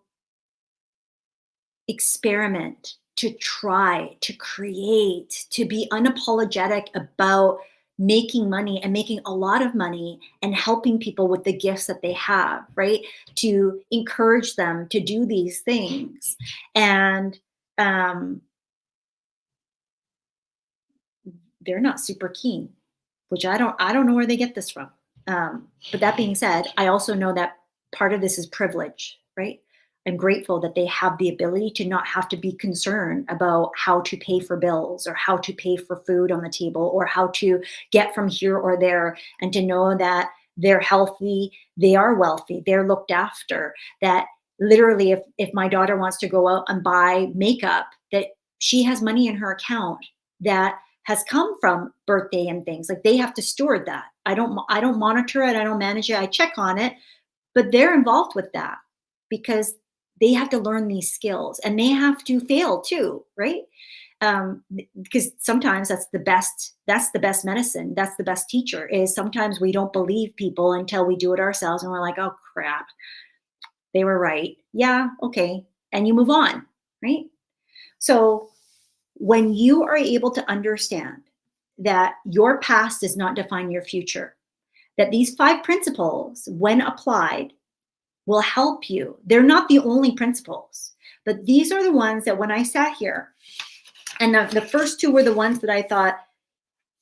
experiment, to try, to create, to be unapologetic about making money, and making a lot of money, and helping people with the gifts that they have, right? To encourage them to do these things. And they're not super keen, which I don't know where they get this from. But that being said, I also know that part of this is privilege, right? I'm grateful that they have the ability to not have to be concerned about how to pay for bills, or how to pay for food on the table, or how to get from here or there, and to know that they're healthy, they are wealthy, they're looked after. That literally, if my daughter wants to go out and buy makeup, that she has money in her account that has come from birthday and things. Like they have to steward that. I don't monitor it, I don't manage it, I check on it, but they're involved with that because they have to learn these skills and they have to fail too, right? Because sometimes that's the best medicine, that's the best teacher. Is sometimes we don't believe people until we do it ourselves and we're like, oh crap, they were right, yeah, okay, and you move on, right? So when you are able to understand that your past does not define your future, that these 5 principles, when applied, will help you. They're not the only principles, but these are the ones that when I sat here, and the first 2 were the ones that I thought,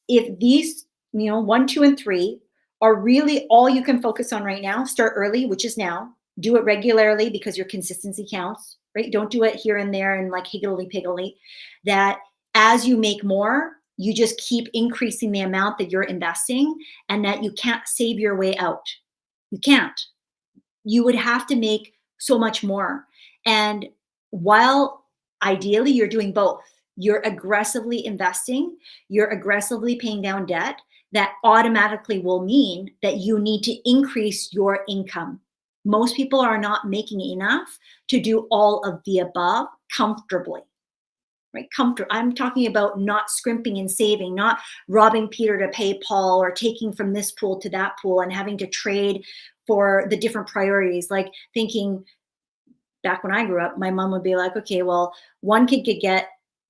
if these, 1, 2, and 3 are really all you can focus on right now, start early, which is now. Do it regularly because your consistency counts, right? Don't do it here and there and like higgledy-piggledy. That as you make more, you just keep increasing the amount that you're investing, and that you can't save your way out. You can't. You would have to make so much more. And while ideally you're doing both, you're aggressively investing, you're aggressively paying down debt, that automatically will mean that you need to increase your income. Most people are not making enough to do all of the above comfortably. Right? I'm talking about not scrimping and saving, not robbing Peter to pay Paul, or taking from this pool to that pool and having to trade for the different priorities. Like thinking back when I grew up, my mom would be like, okay, well, one kid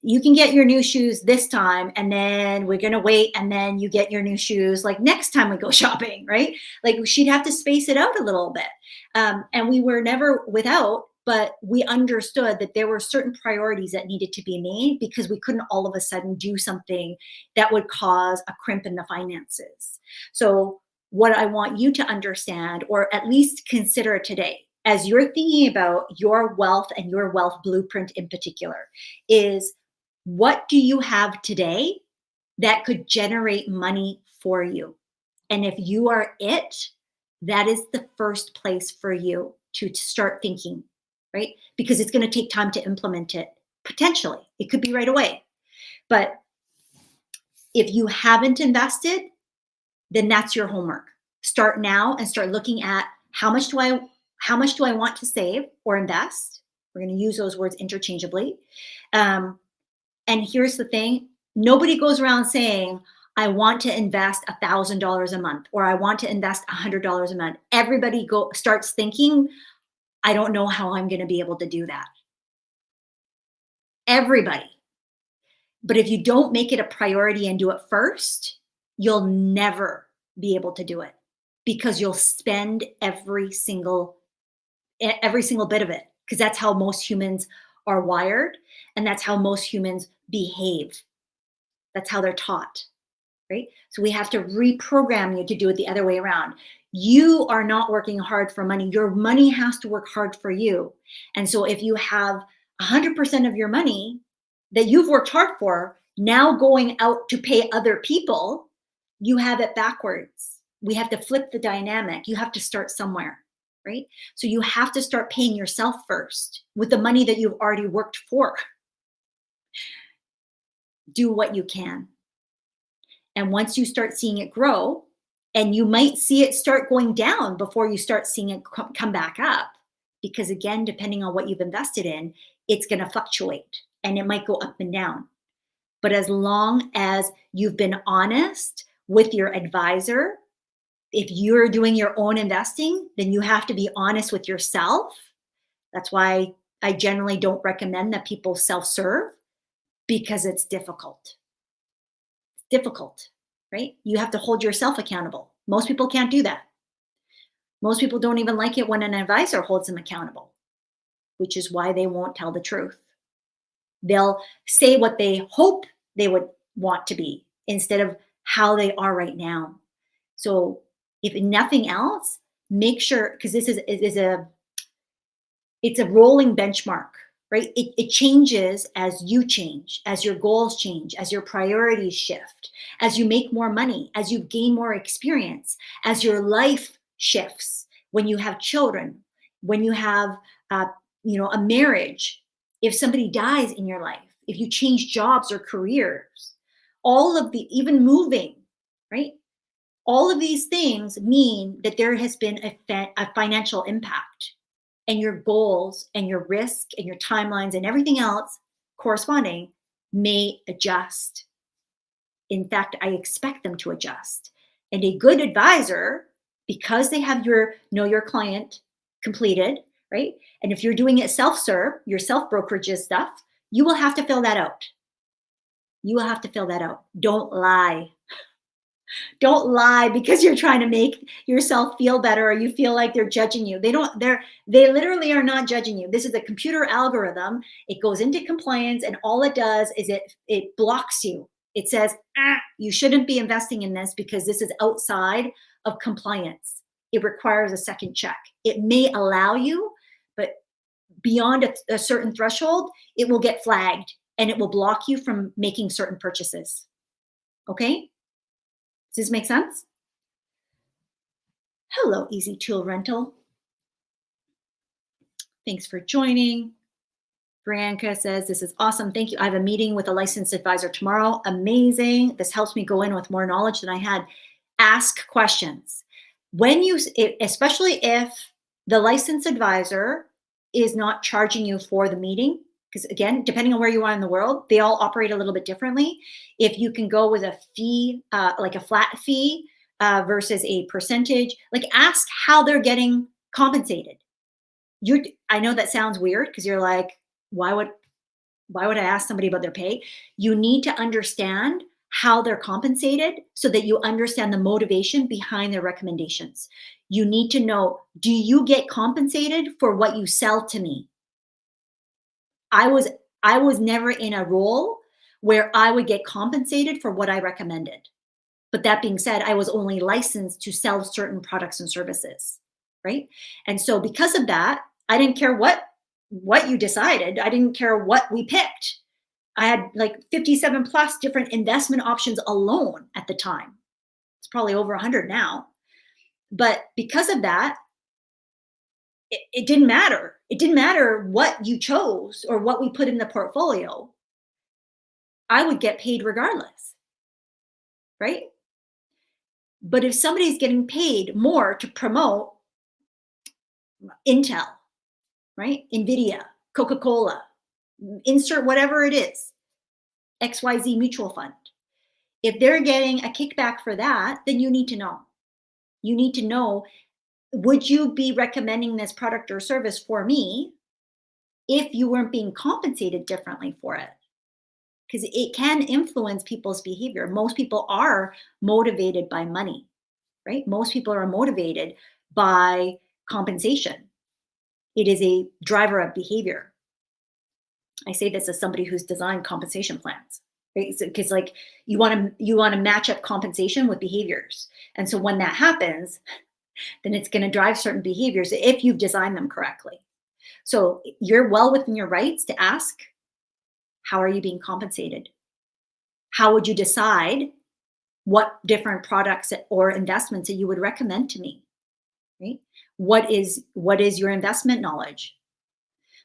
you can get your new shoes this time, and then we're going to wait, and then you get your new shoes like next time we go shopping, right? Like she'd have to space it out a little bit. And we were never without, but we understood that there were certain priorities that needed to be made because we couldn't all of a sudden do something that would cause a crimp in the finances. So what I want you to understand, or at least consider today, as you're thinking about your wealth and your wealth blueprint in particular, is what do you have today that could generate money for you? And if you are it, that is the first place for you to start thinking, right? Because it's going to take time to implement it. Potentially, it could be right away. But if you haven't invested, then that's your homework. Start now and start looking at how much do I want to save or invest? We're going to use those words interchangeably. And here's the thing. Nobody goes around saying, I want to invest $1,000 a month, or I want to invest $100 a month. Everybody starts thinking, I don't know how I'm going to be able to do that. Everybody. But if you don't make it a priority and do it first, you'll never be able to do it, because you'll spend every single bit of it, because that's how most humans are wired, and that's how most humans behave. That's how they're taught, right? So we have to reprogram you to do it the other way around. You are not working hard for money. Your money has to work hard for you. And so if you have 100% of your money that you've worked hard for now going out to pay other people, you have it backwards. We have to flip the dynamic. You have to start somewhere, right? So you have to start paying yourself first with the money that you've already worked for. Do what you can. And once you start seeing it grow, and you might see it start going down before you start seeing it come back up, because again, depending on what you've invested in, it's going to fluctuate and it might go up and down. But as long as you've been honest with your advisor, if you're doing your own investing, then you have to be honest with yourself. That's why I generally don't recommend that people self-serve, because it's difficult. Difficult, right? You have to hold yourself accountable. Most people can't do that. Most people don't even like it when an advisor holds them accountable, which is why they won't tell the truth. They'll say what they hope they would want to be instead of how they are right now. So if nothing else, make sure, because it's a rolling benchmark. right? It changes as you change, as your goals change, as your priorities shift, as you make more money, as you gain more experience, as your life shifts, when you have children, when you have, uh, a marriage, if somebody dies in your life, if you change jobs or careers, all of the, even moving, right? All of these things mean that there has been a financial impact, and your goals and your risk and your timelines and everything else corresponding may adjust. In fact, I expect them to adjust. And a good advisor, because they have your know your client completed, right? And if you're doing it self-serve, your self-brokerages stuff, you will have to fill that out. You will have to fill that out. Don't lie. Don't lie because you're trying to make yourself feel better, or you feel like they're judging you. They literally are not judging you. This is a computer algorithm. It goes into compliance, and all it does is it blocks you. It says, you shouldn't be investing in this because this is outside of compliance. It requires a second check. It may allow you, but beyond a certain threshold, it will get flagged and it will block you from making certain purchases. Okay? Does this make sense? Hello, Easy Tool Rental. Thanks for joining. Brianka says, this is awesome. Thank you. I have a meeting with a licensed advisor tomorrow. Amazing. This helps me go in with more knowledge than I had. Ask questions. Especially if the licensed advisor is not charging you for the meeting, because again, depending on where you are in the world, they all operate a little bit differently. If you can go with a fee, like a flat fee versus a percentage, like ask how they're getting compensated. I know that sounds weird because you're like, why would I ask somebody about their pay? You need to understand how they're compensated so that you understand the motivation behind their recommendations. You need to know, do you get compensated for what you sell to me? I was never in a role where I would get compensated for what I recommended. But that being said, I was only licensed to sell certain products and services, right? And so because of that, I didn't care what you decided. I didn't care what we picked. I had like 57 plus different investment options alone at the time. It's probably over 100 now. But because of that, it didn't matter. It didn't matter what you chose or what we put in the portfolio. I would get paid regardless, right? But if somebody's getting paid more to promote Intel, right? NVIDIA, Coca-Cola, insert whatever it is, XYZ mutual fund. If they're getting a kickback for that, then you need to know. You need to know, would you be recommending this product or service for me if you weren't being compensated differently for it? Because it can influence people's behavior. Most people are motivated by money, right? Most people are motivated by compensation. It is a driver of behavior. I say this as somebody who's designed compensation plans, right? Because like you want to match up compensation with behaviors, and so when that happens, then it's going to drive certain behaviors if you've designed them correctly. So you're well within your rights to ask, how are you being compensated? How would you decide what different products or investments that you would recommend to me, right? What is your investment knowledge?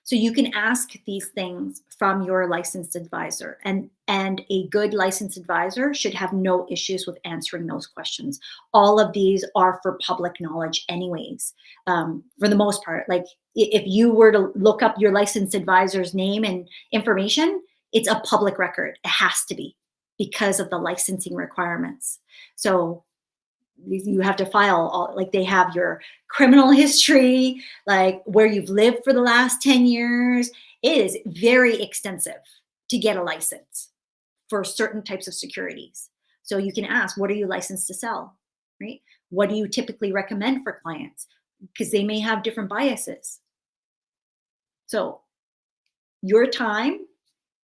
So you can ask these things from your licensed advisor, and a good licensed advisor should have no issues with answering those questions. All of these are for public knowledge anyways, for the most part. Like if you were to look up your licensed advisor's name and information, it's a public record. It has to be because of the licensing requirements. So you have to file all, like they have your criminal history, like where you've lived for the last 10 years. It is very extensive to get a license for certain types of securities. So you can ask, what are you licensed to sell, right? What do you typically recommend for clients? Because they may have different biases. So your time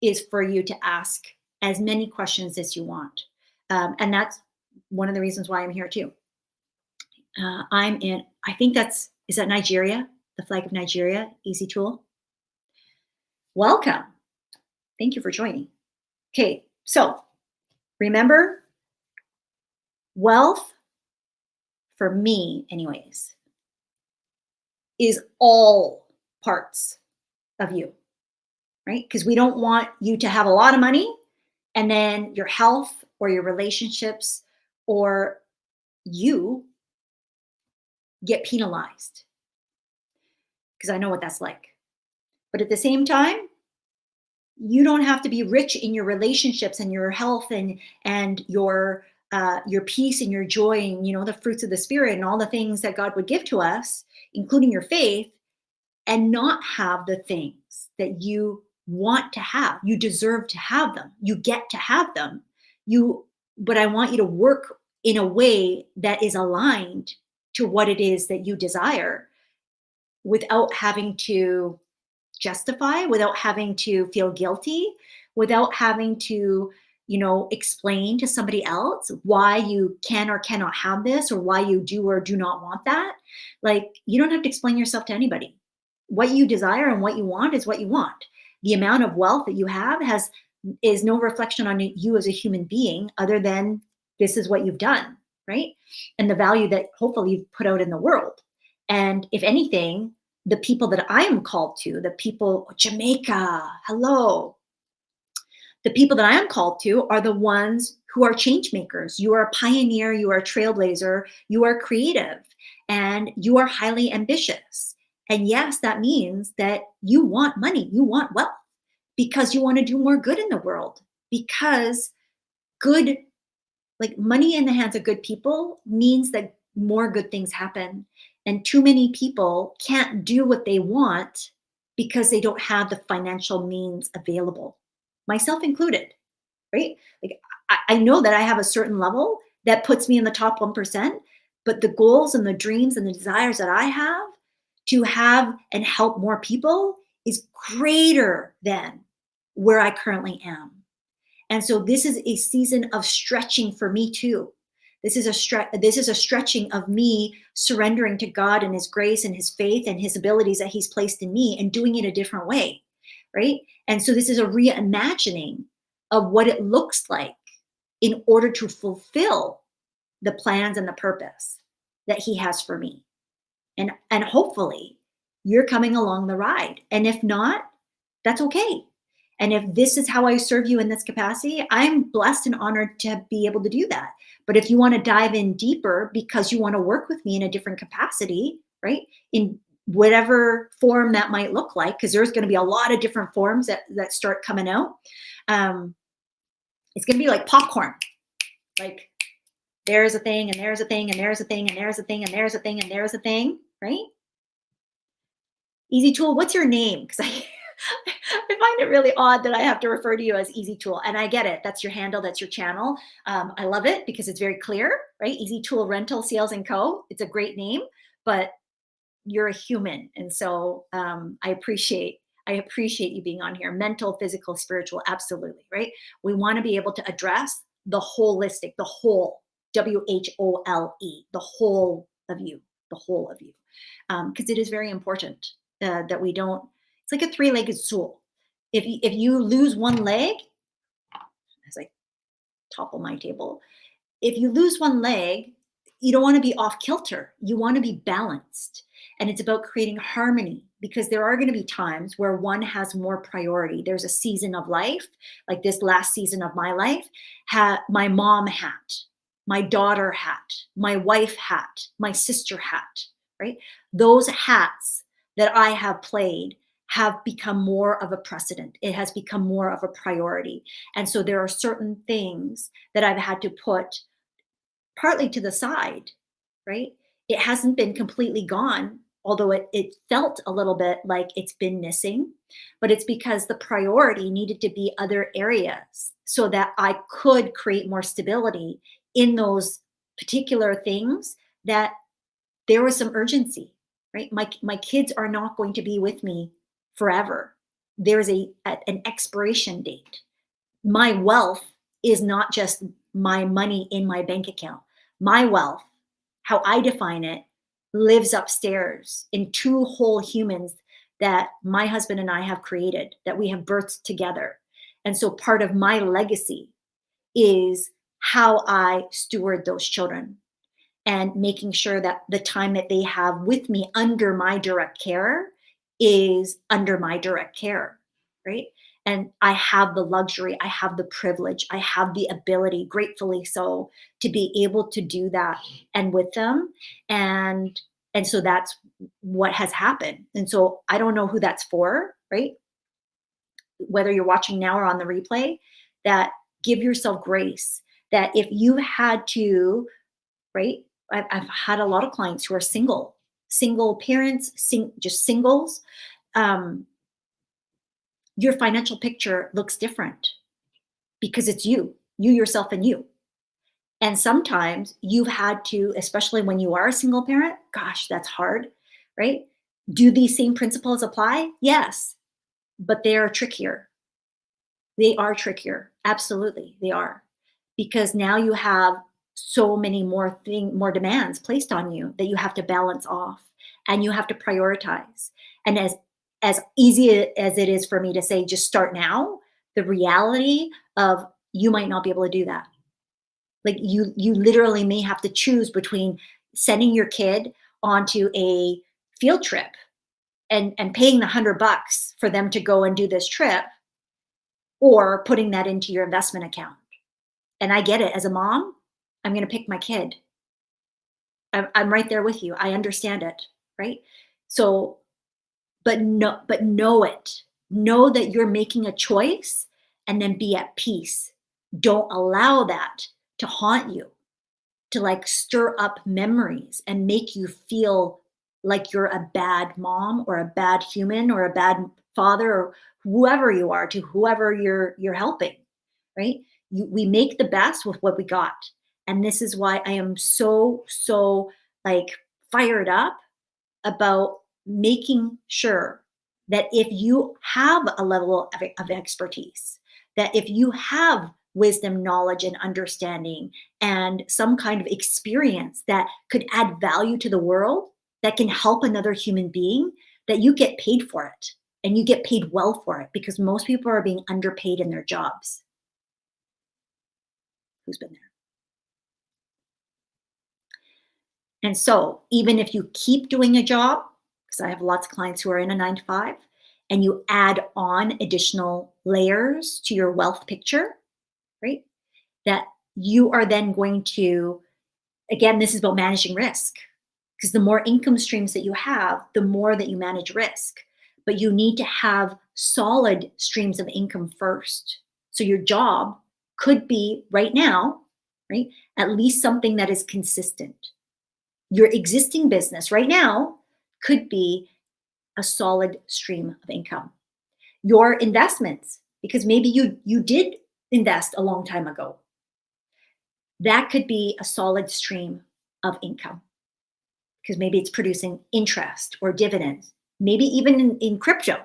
is for you to ask as many questions as you want. And that's one of the reasons why I'm here too. I think is that Nigeria, the flag of Nigeria, Easy Tool? Welcome. Thank you for joining. Okay, so remember, wealth, for me, anyways, is all parts of you, right? Because we don't want you to have a lot of money and then your health or your relationships or you get penalized, because I know what that's like. But at the same time, you don't have to be rich in your relationships and your health and your peace and your joy and the fruits of the spirit and all the things that God would give to us, including your faith, and not have the things that you want to have. You deserve to have them. You get to have them. But I want you to work in a way that is aligned to what it is that you desire without having to justify, without having to feel guilty, without having to, explain to somebody else why you can or cannot have this or why you do or do not want that. Like, you don't have to explain yourself to anybody. What you desire and what you want is what you want. The amount of wealth that you have is no reflection on you as a human being other than this is what you've done, right? And the value that hopefully you've put out in the world. And if anything, the people that I am called to, the people, Jamaica, hello. The people that I am called to are the ones who are change makers. You are a pioneer, you are a trailblazer, you are creative, and you are highly ambitious. And yes, that means that you want money, you want wealth, because you want to do more good in the world. Because good, like money in the hands of good people, means that more good things happen. And too many people can't do what they want because they don't have the financial means available, myself included, right? Like, I know that I have a certain level that puts me in the top 1%, but the goals and the dreams and the desires that I have to have and help more people is greater than where I currently am. And so this is a season of stretching for me too. This is a stretching of me surrendering to God and his grace and his faith and his abilities that he's placed in me and doing it a different way, right? And so this is a reimagining of what it looks like in order to fulfill the plans and the purpose that he has for me. And hopefully you're coming along the ride. And if not, that's okay. And if this is how I serve you in this capacity, I'm blessed and honored to be able to do that. But if you want to dive in deeper because you want to work with me in a different capacity, right? In whatever form that might look like, because there's going to be a lot of different forms that start coming out. It's going to be like popcorn. Like, there's a thing, and there's a thing, and there's a thing, and there's a thing, and there's a thing, and there's a thing, right? Easy Tool, what's your name? Because I find it really odd that I have to refer to you as Easy Tool. And I get it. That's your handle. That's your channel. I love it because it's very clear, right? Easy Tool Rental Sales and Co. It's a great name, but you're a human. And so I appreciate you being on here. Mental, physical, spiritual, absolutely, right? We want to be able to address the holistic, the whole, WHOLE, the whole of you, the whole of you. Because it is very important that we don't, it's like a three-legged stool. If you lose one leg, as I topple my table, if you lose one leg, you don't want to be off kilter. You want to be balanced. And it's about creating harmony, because there are going to be times where one has more priority. There's a season of life, like this last season of my life, my mom hat, my daughter hat, my wife hat, my sister hat, right? Those hats that I have played have become more of a precedent. It has become more of a priority. And so there are certain things that I've had to put partly to the side, right? It hasn't been completely gone, although it felt a little bit like it's been missing, but it's because the priority needed to be other areas so that I could create more stability in those particular things that there was some urgency, right? My kids are not going to be with me forever. There's an expiration date. My wealth is not just my money in my bank account. My wealth, how I define it, lives upstairs in two whole humans that my husband and I have created, that we have birthed together. And so part of my legacy is how I steward those children and making sure that the time that they have with me under my direct care is under my direct care, right? And I have the luxury, I have the privilege, I have the ability, gratefully so, to be able to do that and with them. And and so that's what has happened. And so I don't know who that's for, right? Whether you're watching now or on the replay, that give yourself grace. That if you had to, right? I've had a lot of clients who are single parents, just singles. Um, your financial picture looks different because it's you yourself, and you. And sometimes you've had to, especially when you are a single parent, gosh, that's hard, right? Do these same principles apply? Yes, but they are trickier. They are trickier. Absolutely, they are. Because now you have so many more demands placed on you that you have to balance off and you have to prioritize. And as easy as it is for me to say just start now, the reality of you might not be able to do that. Like you literally may have to choose between sending your kid onto a field trip and paying the $100 for them to go and do this trip, or putting that into your investment account. And I get it. As a mom, I'm going to pick my kid. I'm right there with you. I understand it, right? So, but know it. Know that you're making a choice, and then be at peace. Don't allow that to haunt you, to like stir up memories and make you feel like you're a bad mom or a bad human or a bad father, or whoever you are, to whoever you're helping, right? We make the best with what we got. And this is why I am so like fired up about making sure that if you have a level of expertise, that if you have wisdom, knowledge, and understanding, and some kind of experience that could add value to the world, that can help another human being, that you get paid for it, and you get paid well for it, because most people are being underpaid in their jobs. Who's been there? And so, even if you keep doing a job, because I have lots of clients who are in a 9 to 5, and you add on additional layers to your wealth picture, right? That you are then going to, again, this is about managing risk, because the more income streams that you have, the more that you manage risk. But you need to have solid streams of income first. So your job could be right now, right? At least something that is consistent. Your existing business right now could be a solid stream of income. Your investments, because maybe you did invest a long time ago, that could be a solid stream of income, because maybe it's producing interest or dividends. Maybe even in crypto,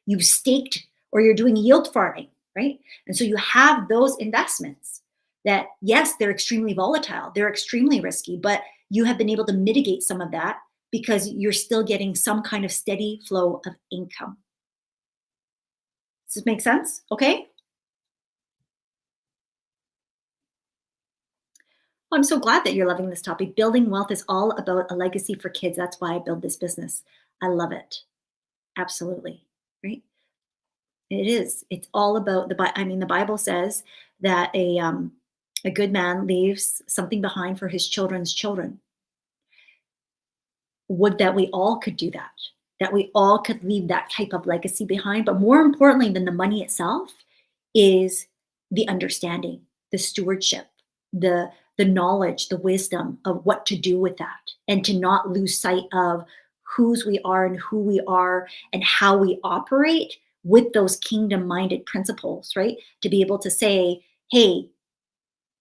you've staked, or you're doing yield farming, right? And so you have those investments that, yes, they're extremely volatile, they're extremely risky, but you have been able to mitigate some of that because you're still getting some kind of steady flow of income. Does this make sense? Okay. Well, I'm so glad that you're loving this topic. Building wealth is all about a legacy for kids. That's why I build this business. I love it. Absolutely. Right? It is. It's all about I mean, the Bible says that a good man leaves something behind for his children's children. Would that we all could do that, that we all could leave that type of legacy behind. But more importantly than the money itself is the understanding, the stewardship, the knowledge, the wisdom of what to do with that, and to not lose sight of whose we are and who we are and how we operate with those kingdom minded principles, right? To be able to say, hey,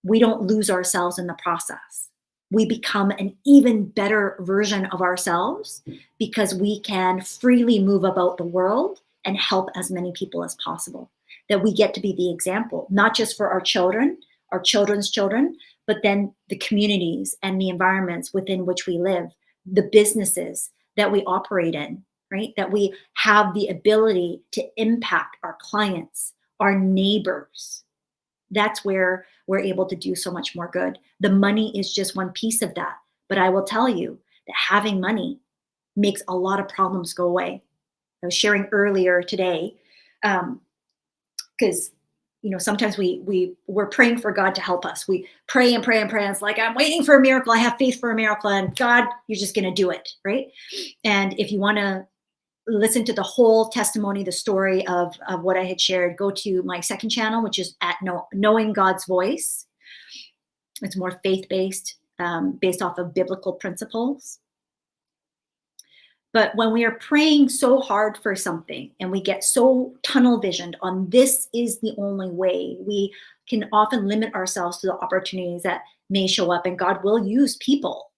we don't lose ourselves in the process. We become an even better version of ourselves because we can freely move about the world and help as many people as possible. That we get to be the example, not just for our children, our children's children, but then the communities and the environments within which we live, the businesses that we operate in, right? That we have the ability to impact our clients, our neighbors. That's where we're able to do so much more good. The money is just one piece of that. But I will tell you that having money makes a lot of problems go away. I was sharing earlier today, because sometimes we're praying for God to help us. We pray and pray and pray, and it's like, I'm waiting for a miracle. I have faith for a miracle, and God, you're just going to do it, right? And if you want to listen to the whole testimony, the story of what I had shared, go to my second channel, which is at Knowing God's Voice. It's more faith-based, based off of biblical principles. But when we are praying so hard for something and we get so tunnel visioned on this is the only way, we can often limit ourselves to the opportunities that may show up, and God will use people,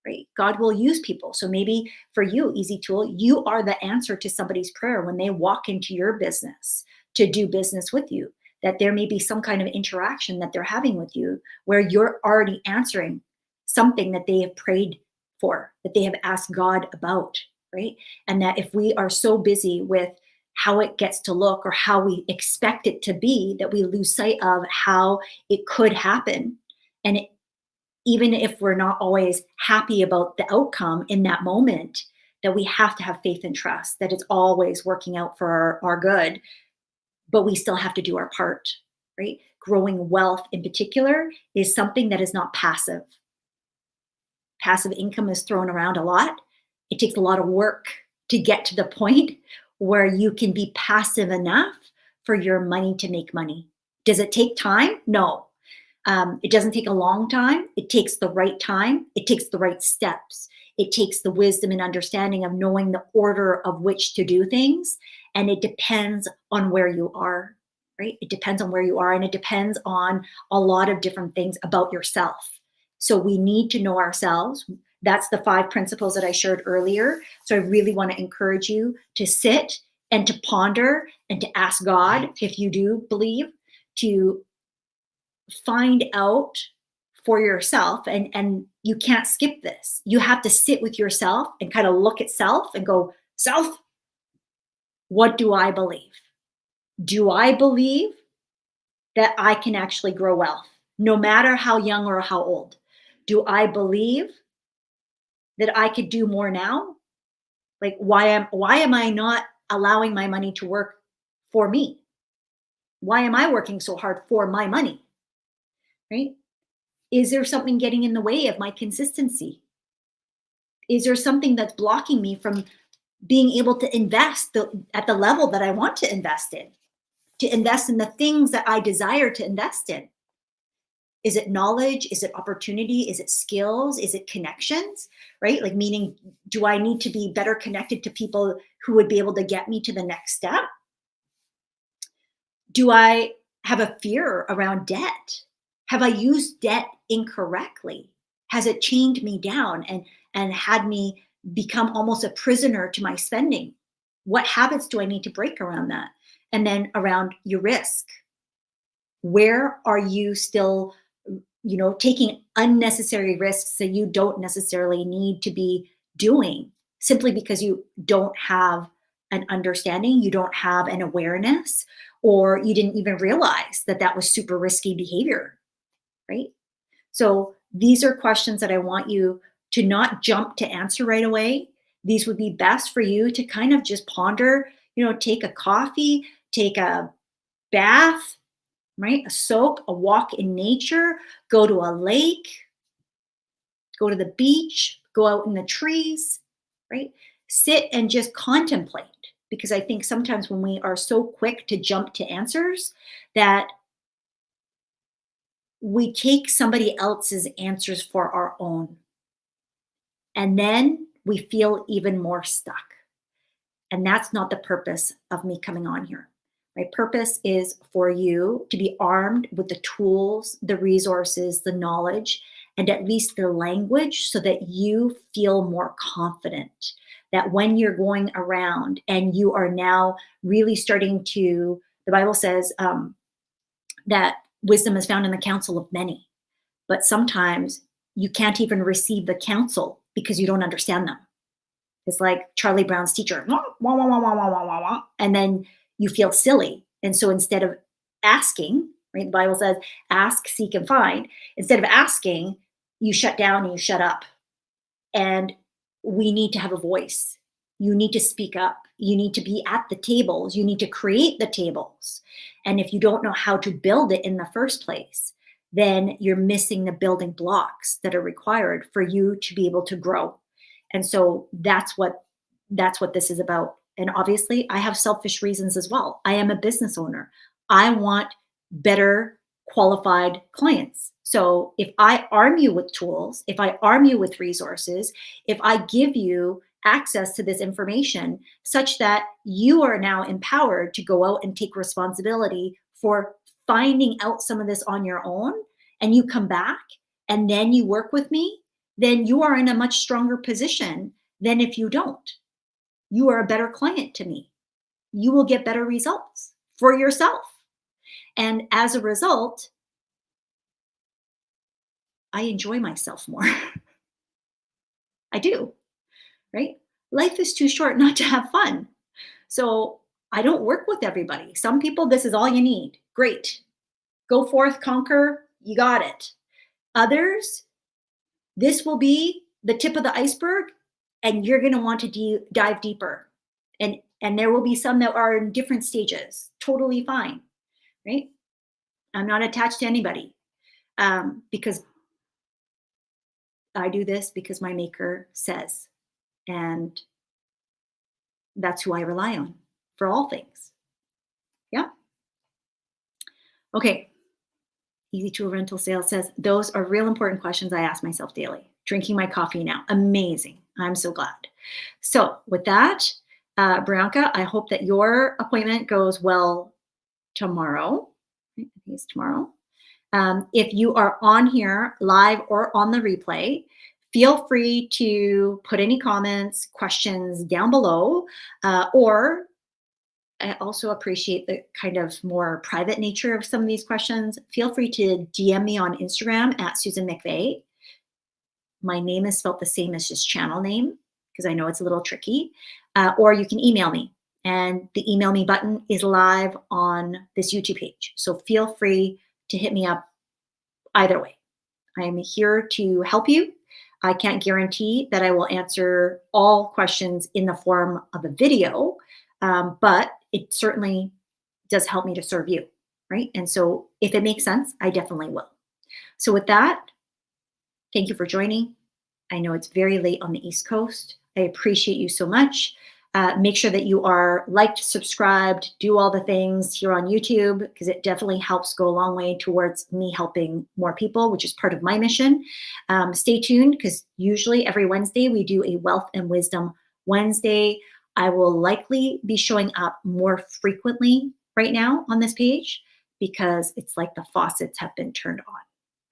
right? God will use people. So maybe for you, Easy Tool, you are the answer to somebody's prayer when they walk into your business to do business with you, that there may be some kind of interaction that they're having with you where you're already answering something that they have prayed for, that they have asked God about, right? And that if we are so busy with how it gets to look or how we expect it to be, that we lose sight of how it could happen. And even if we're not always happy about the outcome in that moment, that we have to have faith and trust that it's always working out for our good, but we still have to do our part, right? Growing wealth in particular is something that is not passive. Passive income is thrown around a lot. It takes a lot of work to get to the point where you can be passive enough for your money to make money. Does it take time? No. It doesn't take a long time. It takes the right time. It takes the right steps. It takes the wisdom and understanding of knowing the order of which to do things. And it depends on where you are, right? It depends on where you are, and it depends on a lot of different things about yourself. So we need to know ourselves. That's the 5 principles that I shared earlier. So I really want to encourage you to sit and to ponder and to ask God, if you do believe, to find out for yourself. And you can't skip this. You have to sit with yourself and kind of look at self and go, self, what do I believe? Do I believe that I can actually grow wealth, no matter how young or how old? Do I believe that I could do more now? Like, why am I not allowing my money to work for me? Why am I working so hard for my money? Right? Is there something getting in the way of my consistency? Is there something that's blocking me from being able to invest at the level that I want to invest in the things that I desire to invest in? Is it knowledge? Is it opportunity? Is it skills? Is it connections? Right? Like, meaning, do I need to be better connected to people who would be able to get me to the next step? Do I have a fear around debt? Have I used debt incorrectly? Has it chained me down and had me become almost a prisoner to my spending? What habits do I need to break around that? And then around your risk. Where are you still taking unnecessary risks that you don't necessarily need to be doing, simply because you don't have an understanding, you don't have an awareness, or you didn't even realize that that was super risky behavior, right? So these are questions that I want you to not jump to answer right away. These would be best for you to kind of just ponder, take a coffee, take a bath, right? A soak, a walk in nature, go to a lake, go to the beach, go out in the trees, right? Sit and just contemplate. Because I think sometimes when we are so quick to jump to answers, that we take somebody else's answers for our own. And then we feel even more stuck. And that's not the purpose of me coming on here. My purpose is for you to be armed with the tools, the resources, the knowledge, and at least the language, so that you feel more confident that when you're going around and you are now really starting to, the Bible says that wisdom is found in the counsel of many, but sometimes you can't even receive the counsel because you don't understand them. It's like Charlie Brown's teacher, wah, wah, wah, wah, wah, wah, wah, wah, wah, and then you feel silly. And so instead of asking, right, the Bible says, ask, seek, and find. Instead of asking, you shut down and you shut up. And we need to have a voice. You need to speak up. You need to be at the tables. You need to create the tables. And if you don't know how to build it in the first place, then you're missing the building blocks that are required for you to be able to grow. And so that's what this is about. And obviously, I have selfish reasons as well. I am a business owner. I want better qualified clients. So if I arm you with tools, if I arm you with resources, if I give you access to this information such that you are now empowered to go out and take responsibility for finding out some of this on your own, and you come back and then you work with me, then you are in a much stronger position than if you don't. You are a better client to me. You will get better results for yourself. And as a result, I enjoy myself more. I do, right? Life is too short not to have fun. So I don't work with everybody. Some people, this is all you need. Great. Go forth, conquer. You got it. Others, this will be the tip of the iceberg, and you're going to want to dive deeper. And there will be some that are in different stages. Totally fine, right? I'm not attached to anybody because I do this because my maker says, and that's who I rely on for all things. Yeah. Okay. Easy Tool Rental Sales says, those are real important questions I ask myself daily. Drinking my coffee now. Amazing. I'm so glad. So with that, Brianka, I hope that your appointment goes well tomorrow. I think it's tomorrow. If you are on here live or on the replay, feel free to put any comments, questions down below, or I also appreciate the kind of more private nature of some of these questions. Feel free to DM me on Instagram at Susan McVeigh. My name is spelled the same as just channel name because I know it's a little tricky. Or you can email me, and the email me button is live on this YouTube page. So feel free to hit me up either way. I am here to help you. I can't guarantee that I will answer all questions in the form of a video, but it certainly does help me to serve you, right? And so if it makes sense, I definitely will. So with that, thank you for joining. I know it's very late on the East Coast. I appreciate you so much. Make sure that you are liked, subscribed, do all the things here on YouTube, because it definitely helps go a long way towards me helping more people, which is part of my mission. Stay tuned, because usually every Wednesday we do a Wealth and Wisdom Wednesday. I will likely be showing up more frequently right now on this page because it's like the faucets have been turned on.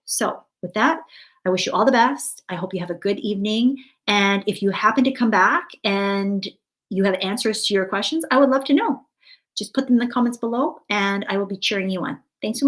So with that, I wish you all the best. I hope you have a good evening. And if you happen to come back and you have answers to your questions, I would love to know. Just put them in the comments below and I will be cheering you on. Thanks so much.